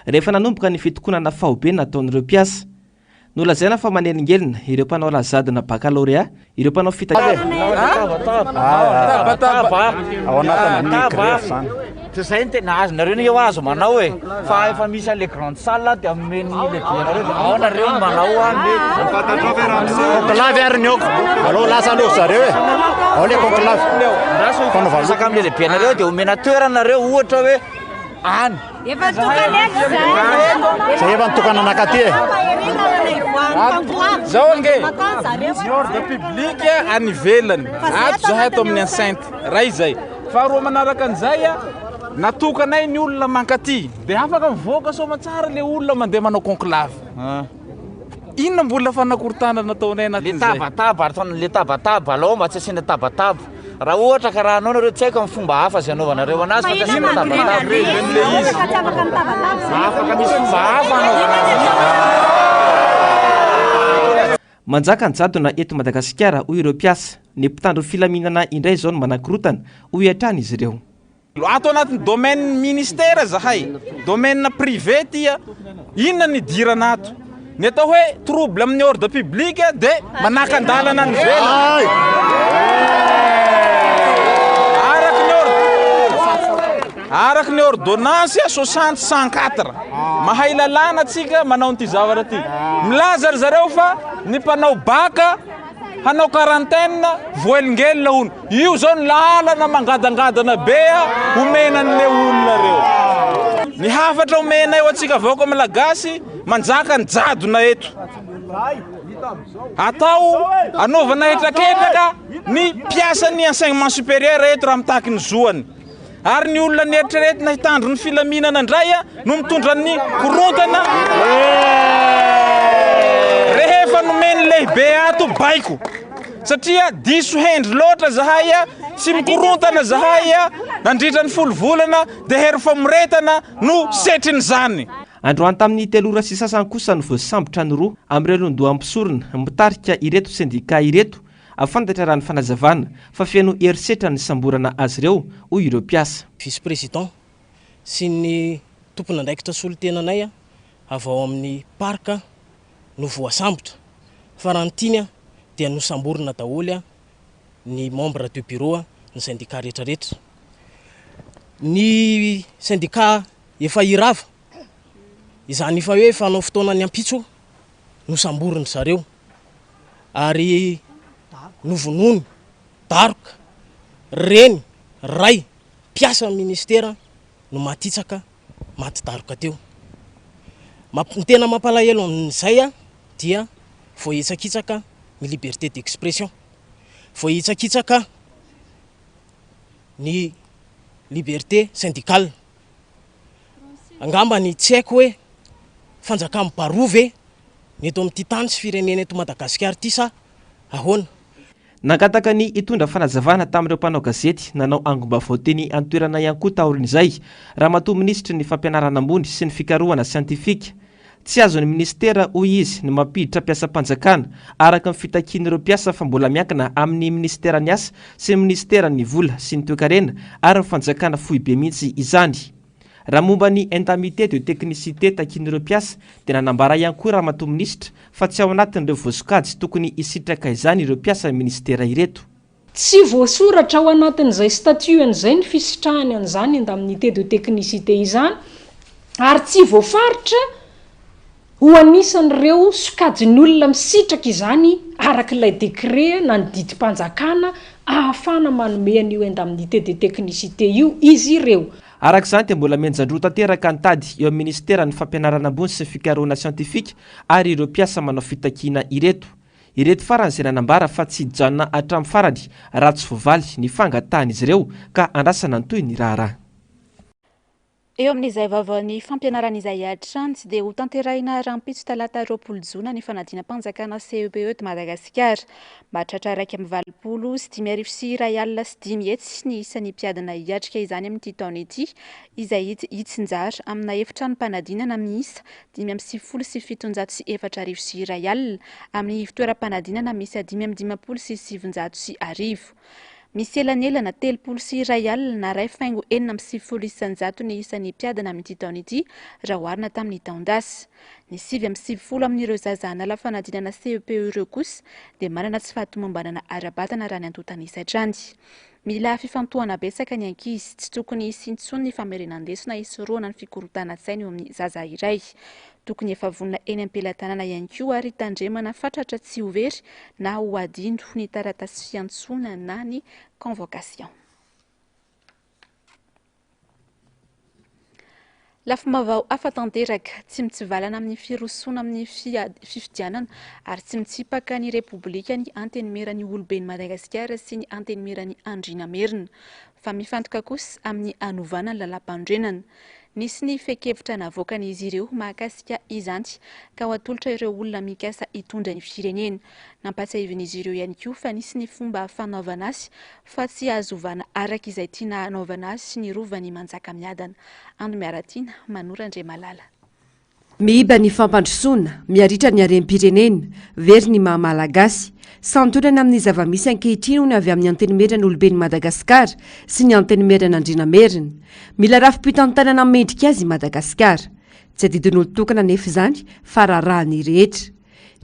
rehefa nanomboka ny fitokonana faobeny nataon'ireo mpiasa. Nolazaina fa manelingelina ireo mpanao lazadina baccalauréat, ireo mpanao Tsy zay ny tena azonareo ny eo azo manao fa efa misy le grande salle dia ameny le bianareo ao nareo manao conclave ary ny oko alo lasa alo zareo ao le conclave fanaovasaka amle le bianareo dia omena toeranareo ohatra hoe any zay efa nitokana anakaty zao nge ny ordre public any ivelany ato zahay ato amin'ny enceinte ray zay faharoa manaraka an'izay natokanay ny olona mankaty dia afaka mivoaka soma tsara le olona mandeha manao conclave inona mbola fanakorontanana nataonay anatin'izay le tabataba alao mba tsy asiana tabataba raha ohatra ka raha anao nareo tsy haiko amin'ny fomba hafa zay anaovanareo anazy fa tsy asiana tabataba le izy afaka misy fomba hafa manjaka ny jadona eto Madagasikara hoy ireo mpiasa ny mpitandro filaminana indray zao no manakorotana hoy hatrany izy ireo. Ato anatin'ny domaine ministera zahay domaine privé tia inona ny dirana ato ny atao hoe trouble amin'ny ordre public dia manaka-ndalana ny velona araky ny ordonnance 60/104 mahay lalàna atsika manao nyty zavatra ty milaza ry zareo fa ny mpanao baka hanao quarantaine voelingelina hono io zao ny lalana mangadangadana bea omenan'le olona reo ny hafatra omena eo atsika vaoka malagasy manjaka ny jadona eto atao anaovana hetraketraka ny mpiasan'ny enseignement supérieur eto raha mitaky ny zoany ary ny olona ny eritreretina hitandro ny filaminana indray no mitondra ny korontana rehefa nomeny lehibe ato baiko satria diso hendry loatra zahay sy mikorontana zahay nandritra ny folo volana dia hery famoretana no setriny zany. Androany tamin'ny telora sy sasany kosa no voasambotra ny roa amin'ireo londoha ampisorona mitarika ireto sendika ireto afantatra raha ny fanazavana fa fiaino herisetra ny samborana azy ireo hoy ireo mpiasa. Vice président sy ny tompona andraikitra solotenanay avy ao amin'ny parka no voasambotra fa raha ny tiny dia no samborina daholo ny membre de bureau ny syndicat rehetrarehetra. Ny syndicat efa irava izany efa hoe fanao fotoana ny ampitso no samborina zareo ary novonono daroka reny ray mpiasa ministera no matitsaka maty daroka teo. Ny tena mampalahelo amin'izay dia voaitsakitsaka ny liberté d'expression, voaitsakitsaka ny liberté syndicale. Angamba ny tsy haiko hoe fanjakam-barovy ny eto amin'ity tany sy firenena eto Madagasikara ty sa ahoana nangataka ny itondra fanazavana tamin'ireo mpanao gazety nanao angom-baovao teny antoerana ihany koa taorin'izay raha matoa minisitra ny fampianarana ambony sy ny fikarohana siantifika tsy azon'ny ministera hoy izy ny mampiditra mpiasam-panjakana araka ny fitakian'ireo mpiasa fa mbola miankina amin'ny ministera ny asa sy ny ministera ny vola sy ny toekarena ary ny fanjakana fohy be mihitsy izany. Raha momba ny indemnité de technicité takian'ireo mpiasa dia nanambara ihany koa raha matoa minisitra fa tsy ao anatin'ireo voasokajy tokony hisitraka izany ireo mpiasa ministera ireto. Tsy voasoratra ao anatin'izay statuen'izay ny fisitrahany an'izany indemnité de technicité izany ary tsy voafaritra ho anisan'ireo sokajin'olona misitraka izany arak'ilay décret na ny didim-panjakana ahafana manome an'io indemnité de technicité io izy ireo. Arak'izany dia mbola mianjandroa tanteraka nytady eo amin'ny ministera ny fampianarana ambony sy ny fikarohana siantifika ary ireo mpiasa manao fitakiana ireto. Ireto farany izay nanambara fa tsy hijanona hatramin'ny farany raha tsy voavaly ny fangatahany izy ireo ka andrasana ny toy ny raharaha. Eo amin'izay vaovaon'ny fampianaran'izay hatrany tsy dia ho tanterahina rahampitso talata 20 jona ny fanadinam-panjakana CEPE de Madagasikara. Mahatratra 1:20 sy 5:00 sy 5 hetsy ny isan'ny mpiadana hiatrika izany amin'ity taona ity izay hitsinjara amina efitrano mpanadinana miisa 5:30 sy 704 sy R1 amin'ny fitoeram-panadinana misy 5:50 sy 700 sy arivo. Misy elanelana 3 sy R1 na 2,40 isanjato ny isan'ny mpiadana amin'ity taona ity raha oharina tamin'ny taon-dasa. Ny 7:70 amin'ireo zaza nala fanadinana CEPE ireo kosa dia manana tsy fahatomombanana ara-batana raha ny antotana isatrany. Mila fifantohana betsaka ny ankizy, tsy tokony isintsony ny famerenan-desona isoroana ny fikorotana-tsaina eo amin'ny zaza iray. Tokony efa vonona eny am-pelantanana ihany koa ary tandremana fatratra tsy ho very na ho adino ny taratasy fiantsona na ny convocation. Lafim-baovao hafa tanteraka tsy mitsivalana amin'ny firosoana amin'ny fifidianana ary tsy mitsipaka ny Repoblika ny antenimiran'ny oloben'ny Madagasikara sy ny antenimiran'ny Andriana Merina fa mifantoka kosa amin'ny anovana ny lalam-pandrenana. Nisy ny fekevitra navoakan'izy ireo mahakasika izany ka ho atolotra ireo olona mikasa hitondra ny firenena. Nampatsiahivin'izy ireo ihany koa fa nisy ny fomba fanaovana azy fa tsy azo ovana araka izay tiana hanaovana azy sy ny rovan'ny Manjakamiadana. Ando miaratiana Manora Andriamalala. Miiba ny fampandrosoana, miaritra ny harem-pirenena, very ny maha-malagasy. Santonana amin'ny zava-misy ankehitriny ny avy amin'ny antenimerana oloben'ny Madagasikara sy ny antenimerana Andriana Merina. Mila rafi-pitantanana mendrika azy Madagasikara. Tsy adidin'olo tokana nefa izany fa rarahany rehetra.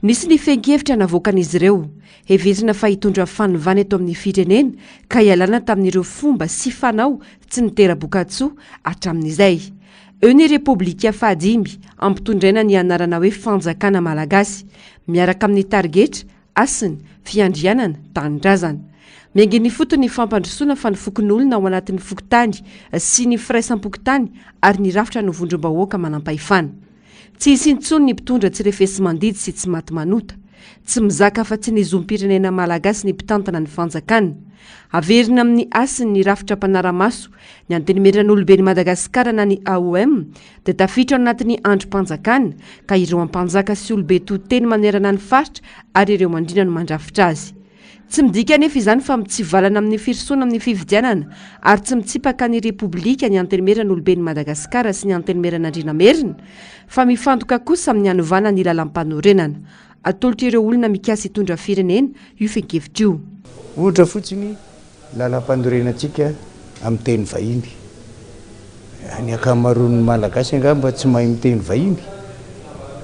Nisy ny fenkevitra navoakan'izy ireo. Heverina fa hitondra fanovana eto amin'ny firenena ka ialana tamin'ireo fomba sy fanao tsy nitera-bokatsoa hatramin'izay. Eo ny Repoblika fahadimy ampitondraina ny anarana hoe fanjakana malagasy miaraka amin'ny targetra asiny fiandrianana tanindrazana. Miangen'ny fotony fampandrosoana fa ny fokon'olona ao anatin'ny fokotany sy ny firaisampokotany ary ny rafitra ny vondrom-bahoaka manampahifana. Tsy isintsony ny mpitondra tsy refesy mandidy sy tsy maty manota. Tsy mizaka fa tsy nizom-pirenena malagasy ny mpitantana ny fanjakana. Averina amin'ny asiny ny rafitra mpanaramaso ny antenimeran'oloben'ny Madagasikara na ny AOM dia tafitra ao anatin'ny androm-panjakana ka ireo ampanjaka sy olobe toteny manerana ny faritra ary ireo mandrina no mandrafitra azy. Tsy midika nefa izany fa mitsivalana amin'ny firosoana amin'ny fifidianana ary tsy mitsipaka ny Repoblika ny antenimeran'oloben'ny Madagasikara sy ny antenimeran'Andriana Merina fa mifantoka kosa amin'ny hanovana ny lalam-panorenana. Atolotra ireo olona mikasa hitondra firenena io fenkevitra io. Ohatra fotsiny lalam-panorenantsika amin'ny teny vahiny. Ny akamaroan'ny malagasy angamba tsy mahay miteny vahiny.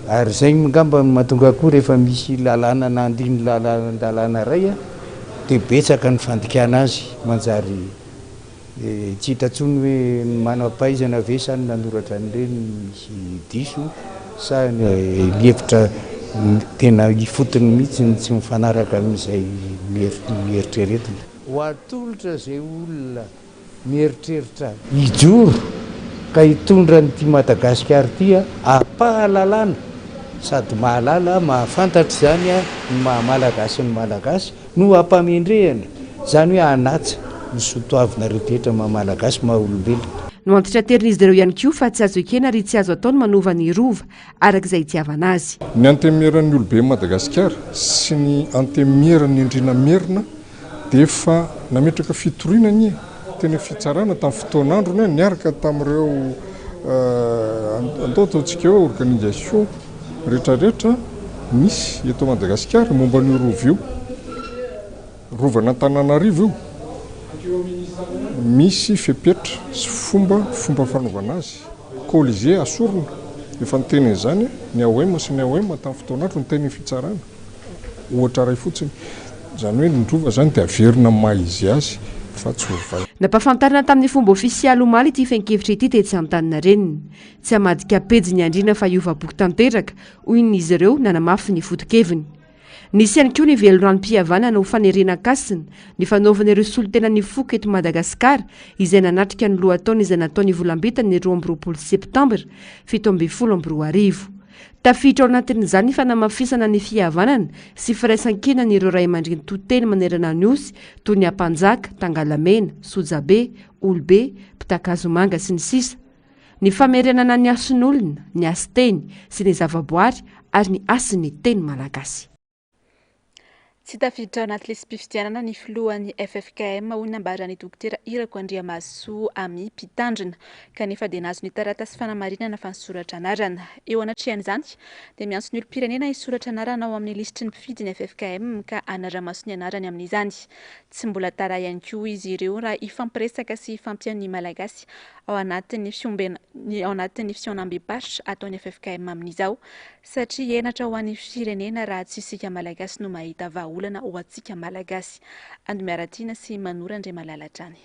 Ary izay angamba mahatonga koa rehefa misy lalàna na andiny lalàna ray dia betsaka ny fandikana azy manjary tsy hitantsony hoe manam-pahaizana ve sa ny nanoratra an'ireny misy diso sa ny hevitra tena ifotony mihitsy tsy mifanaraka amin'izay mieritreritina. Ho atolotra izay olona mieritreritra hijoro ka hitondra nyity Madagasikara ity ampahalalana sady mahalala mahafantatra izany ny maha-malagasy ny malagasy no ampamendrehana izany hoe anatsa ny sotoavina rehetra maha-malagasy maha-olombelona. no antitra terin'izy ireo ihany koa fa tsy azo ekena ary tsy azo ataony manova ny rova arak'izay itiavana azy. Ny antemeran'ny olobe Madagasikara sy ny antemeran'ny endrina merina dia efa nametraka fitorinany tena fitsarana tamin'ny fotoan'androny niaraka tamin'ireo andao ataontsika hoe organisation rehetrarehetra misy eto Madagasikara momba ny rova io, rovana Antananarivo io misy fepetra sy fomba fanaovana azy. Colisée asorona efa niteny izany ny Ahoema sy ny Ahoema tamin'ny fotoan'andro ny teny fitsarana ohatra ray fotsiny, izany hoe ny rova zany dia averina maizy azy fa tsy hovay. Nampafantarina tamin'ny fomba ofisialy omaly ity fenkevitra ity tetsy Antanina reniny, tsy hamadika pejy ny andrina fa iovam-boky tanteraka hoy izy ireo nanamafy ny foto-keviny. Nisy ihany koa ny velorano-pihavanana ho fanerena-kasina ny fanaovana ireo solotena ny foka eto Madagasikara izay nanatrika ny lohatao izay nataony volambitany ny 12 septambra 2024. Tafiditra ao anatin'izany ny fanamafisana ny fihavanana sy firaisan-kina ny ireo ray aman-dreny tonteny manerana ny osy toy ny Ampanjaka, Tangalamena, Sojabe, Olobe, Pitakazomanga sy ny sisa. Ny famerenana ny ason'olona, ny asiteny sy ny zavaboary ary ny asin'ny teny malagasy. Tsy tafiditra anaty lesam-pifidianana ny filohan'ny FFKM hoy nambarany dokotera Irako Andriamasoa Ami Pitandrina kanefa dia nazo ny taratasy fanamarinana fa nisoratra anarana. Eo anatrehan'izany dia miantso ny olom-pirenena hisoratra anarana ao amin'ny lisitry ny mpifidy ny FFKM ka anaramaso ny anarany amin'izany. Tsy mbola tara ihany koa izy ireo raha ifampiresaka sy ifampian'ny malagasy ao anatin'ny fisionam-be-paritra ataon'ny FFKM amin'izao satria henatra ho an'ny firenena raha tsy isika malagasy no mahita vahaolana ho antsika malagasy. Andomiaratina sy Manora Andre Malalatrany.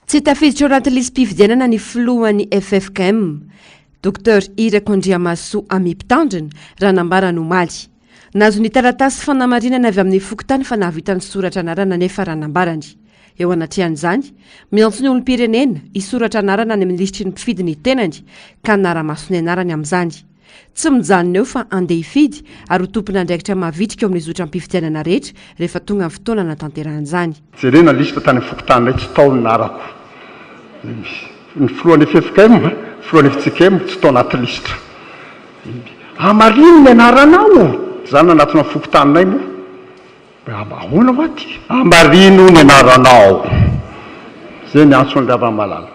Tsy tafiditra ao anaty lisam-pifidianana ny filohan'ny FFKM Dr Irako Andriamasoa Ami Pitandrina raha nambarany omaly. Nazo ny taratasy fanamarinana avy amin'ny fokontany fa nahavita ny soratra anarana nefa raha nambarany. Eo anatrehan'izany, miantso ny olom-pirenena hisoratra anarana any amin'ny lisitry ny mpifidy ny tenany ka naramaso ny anarany amin'izany. Tsy mijanona eo fa andeha hifidy ary ho tompona andraikitra mahavitrika eo amin'ny zotram-pifidianana rehetra rehefa tonga ny fotoana natanterahany. Jerena lisitra tany fokotany ray tsy tao narako. Ny filohan'ny FFKM, filohan'ny FCKM tsy tao anaty lisitra. Amarino ny anaranao, izany anatona fokotaninay moa. Ahoana va ty? Amarino ny anaranao. Zay ny antso ny Ravamalala.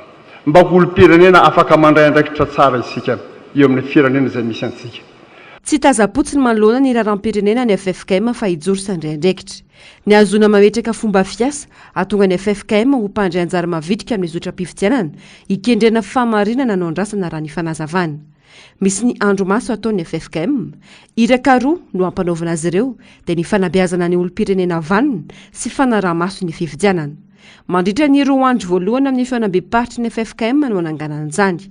Mba olom-pirenena afaka mandray andraikitra tsara isika eo amin'ny firenena izay misy antsika. Tsy taza-potsiny manoloana ny raharam-pirenena ny FFKM fa hijoro sandray-andraikitra. Ny azona mametraka fomba fiasa atonga ny FFKM ho mpandray anjara mavitrika amin'ny zotram-pifidianana hikendrena famarinana no andrasana raha ny fanazavana. Misy ny andro maso ataon'ny FFKM, iraka roa no ampanaovana azy ireo dia ny fanabeazana ny olom-pirenena vanina sy fanaraha-maso ny fifidianana. Mandritra ny roa andro voalohany amin'ny fiaonam-be-paritra ny FFKM no ananganana an'izany.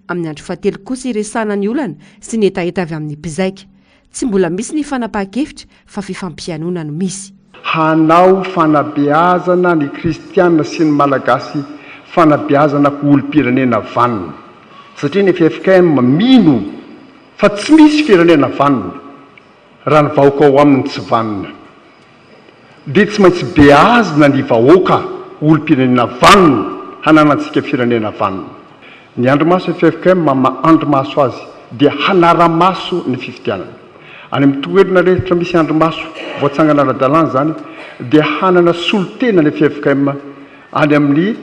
Amin'ny andro fahatelo kosa iresana ny olana sy ny etaeta avy amin'ny mpizaika. Tsy mbola misy ny fanapahan-kevitra fa fifampianona no misy. Hanao fanabeazana ny kristianina sy ny malagasy fanabeazana ko olom-pirenena vanina. Satria ny FFKM mino fa tsy misy firenena vanina raha ny vahoaka ao aminy tsy vanina. Dia tsy maintsy beazina ny vahoaka olom-pirenena vanina hananantsika firenena vanina. Ny andromaso FFKM andromaso azy dia hanaramaso ny fifidianana. Any amin'ny toerana rehetra misy andromaso voatsangana ara-dalàna zany dia hanana solotena ny FFKM any amin'ny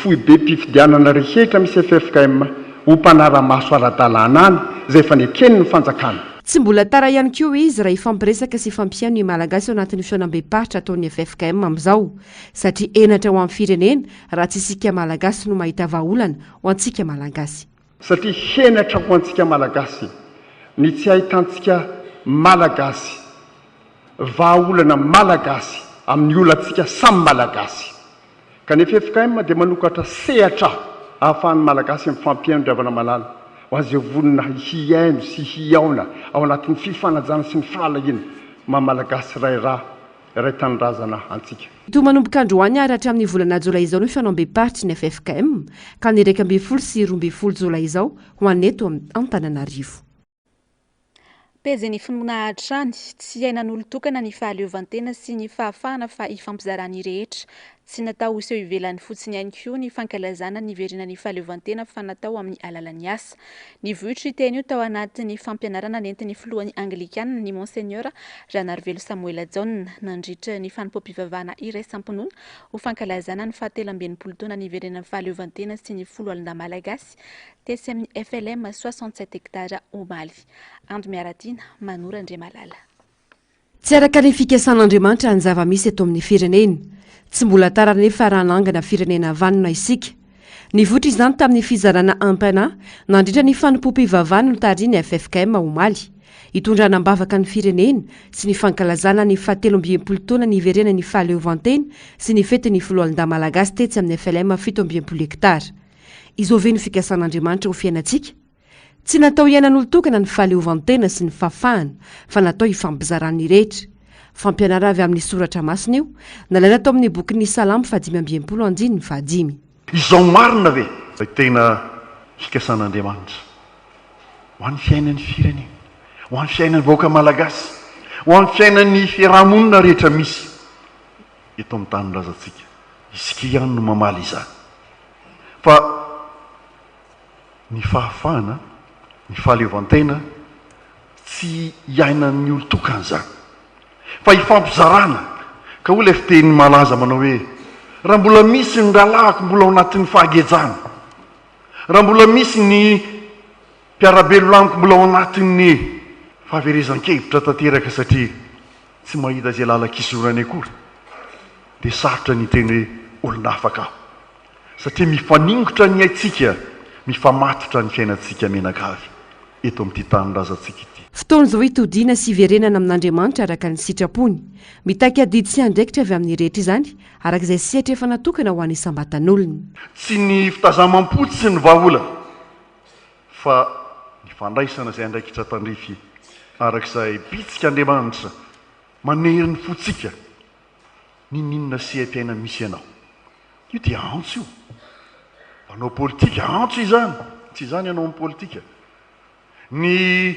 foibe mpifidianana rehetra misy FFKM ho mpanaramaso ara-dalàna any izay efa nekeny ny fanjakana. Tsy mbola tara ihany koa izy raha ifampiresaka sy ifampiano ny malagasy ao anatin'ny fiaonam-be-paritra ataon'ny FFKM amin'izao satria enatra ho amin'ny firenena raha tsy isika malagasy no mahita vahaolana ho antsika malagasy. Satria henatra ho antsika malagasy ny tsy ahitantsika malagasy vahaolana malagasy amin'ny olantsika samy malagasy. Ka ny FFKM dia manokatra sehatra ahafahan'ny malagasy mifampiaino dravana malala ho azy vonina hiaino sy hiaona ao anatin'ny fifanajana sy ny fahalahina malagasy ray tanindrazana antsika. Toa manomboka androany ary hatramin'ny volana jolay izao no fiaonam-be-paritra ny FFKM ka ny 12 sy 12 jolay izao ho aneto amin'ny Antananarivo. Pejy ny finoana hatrany tsy iainan'olon-tokana ny fahaleovantena sy ny fahafahana fa ifampizarany rehetra sy natao iseho ivelan'ny fotsiny ihany koa ny fankalazana ny verenany fahaleovantena fa natao amin'ny alalan'ny asa. Ny vohitry teny io tao anatin'ny fampianarana nentin'ny filohan'ny anglikana ny monseigneur Ranarvelo Samuel John nandritra ny fanimpom-pivavahana iraisamponoana ho fankalazana ny 17 taona ny verenany fahaleovantena sy ny folo alina malagasy tesy amin'ny FLM 67 hectara Omaly. Andro Miaratina, Manora Andriamalala. Tsy araka ny fikasan'Andriamanitra ny zava-misy eto amin'ny firenena. Tsy mbola tara nefa ranangana firenena vanona isika. Ny votra izany tamin'ny fizarana ampana nandritra ny fanimpom-pivavahana no tariny FFKM Omaly. Hitondrana ambavaka ny firenena sy ny fankalazana ny 17 taona ny iverenany fahaleovantena sy ny fetin'ny folo alina malagasy tetsy amin'ny FLM 17 hektara. Izoveny fikasan'Andriamanitra ho fiainantsika. Tsy natao iainan'olo tokana ny fahaleovantena sy ny fafahana, fa natao hifampizarany rehetra. Fampianara avy amin'ny soratra masina io, nalaina tao amin'ny bokin'ny Salamo 5:20. Izao marina ve tena fikasan'Andriamanitra ho an'ny fiainan'ny firenena, ho an'ny fiainan'ny vahoaka malagasy, ho an'ny fiainan'ny fiarahamonina rehetra misy eto amin'ny tany razantsika. Isika ihany no mamaly izany. Fa ny fahafahana, ny fahaleovantena tsy iainan'ny olo tokana zany, fa hifampizarana. Ka ho ilay fiteny malaza manao hoe raha mbola misy ny ralahako mbola ao anatin'ny fahagejana, raha mbola misy ny mpiarabelo laniko mbola ao anatin'ny fahaverezan-kevitra tanteraka satria tsy mahita zay lalak'isorany akory, dia sarotra ny teny hoe olona afaka aho, satria mifaningotra ny aitsika, mifamatotra ny fiainantsika menakavy eto amin'ity tany razantsika ity. Fotoana izao hitodiana sy verenana amin'Andriamanitra araka ny sitrapony, mitaky adidy sy andraikitra avy amin'ny rehetra izany, arak'izay sehatra efa natokana ho an'ny sambatan'olona. Tsy ny fitazamam-potsy sy ny vahaolana, fa ny fandraisana izay andraikitra tandrify arak'izay bitsika Andriamanitra manery ny fotsika ninona seha-piaina misy ianao. Io dia antso io. Anao politika, antso izany. Tsy izany ianao amin'ny politika. Ny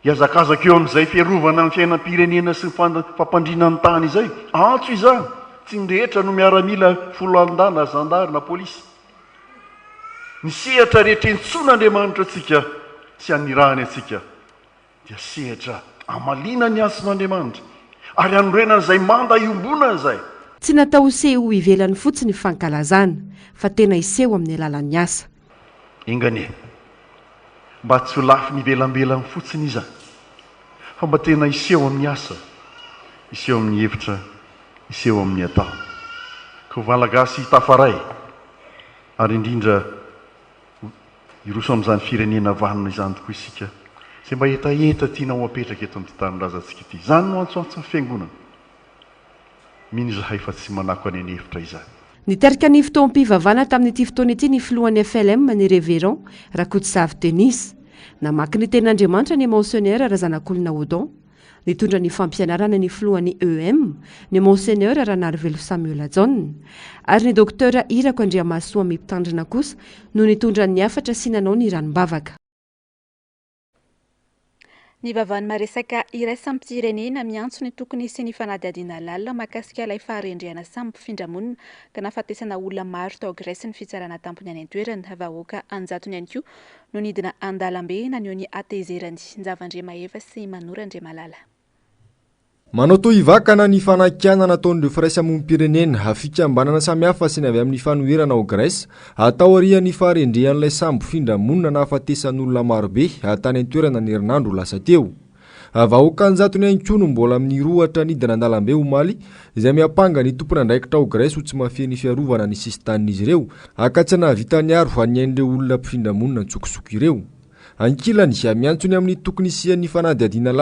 hiazakazaka eo amin'izay fiarovana amin'ny fiainam-pirenena sy ny fampandriana ny tany izay, antso izany. Tsy ny rehetra no miaramila folo alina na zandary na polisy. Ny sehatra rehetra entsoin'Andriamanitra atsika sy anirahany atsika dia sehatra amalina ny ason'Andriamanitra ary anorenana izay manda iombonana izay. Tsy natao seho ivelan'ny fotsiny fankalazana, fa tena iseho amin'ny alalan'ny asa. Ingane, mba tsy ho lafy ny ivelambelan'ny fotsiny izany, fa mba tena iseho amin'ny asa, iseho amin'ny hevitra, iseho amin'ny atao. Ka ho valagasy tafaray, ary indrindra iroso amin'izany firenena vanona izany tokoa isika, izay mba hetaheta tiana ho apetraka eto amin'ity tany razantsika ity. Izany no antsoantso ny fiangonana. Mino izahay fa tsy manako any hevitra izany. Niteraka ny fotoam-pivavahana tamin'ity fotoana ity ny filohan'ny FLM ny Révérend Rakotsavy Denis, namaky ny tenin'Andriamanitra ny monseigneur Razanakolona Odon, nitondra ny fampianarana ny filohan'ny EM ny monseigneur Ranarvelo Samuel John, ary ny docteur Irako Andriamasoa Mipitandrina kosa no nitondra ny afatra sy nanao ny ranom-bavaka. Ny vavahany maresaka iraisam-pirenena miantso ny tokony sy ny fanadihadiana lalina mahakasika ilay faharendrehana samy mpifindra-monina ka nahafatesana olona maro tao Grèce ny fitsarana tampony any an-toerana vahoaka anjatony ihany koa no nidina andalam-be na ny eo ny atezerany. Nzava-Andriamaeva sy Manora Andriamalala. Manao toa ivakana ny fanakiana nataon'ireo firaisamonim-pirenena hafikambanana samihafa sy ny avy amin'ny fanoherana ao Grèce atao arian'ny faharendrehan'ilay sambo findra-monina nahafatesan'olona marobe atany an-toerana ny herinandro lasa teo. Vahoaka anjatony ihany koa no mbola amin'ny rohatra nidina andalam-be Omaly izay miapanga ny tompona andraikitra ao Grèce ho tsy mahafehy ny fiarovana ny sisy tanin'izy ireo aka tsy nahavita ny aro fa niain'ireo olona mpifindra-monina ntsokosoko ireo. Ankilany miantsony amin'ny tokony isian'ny fanadihadiana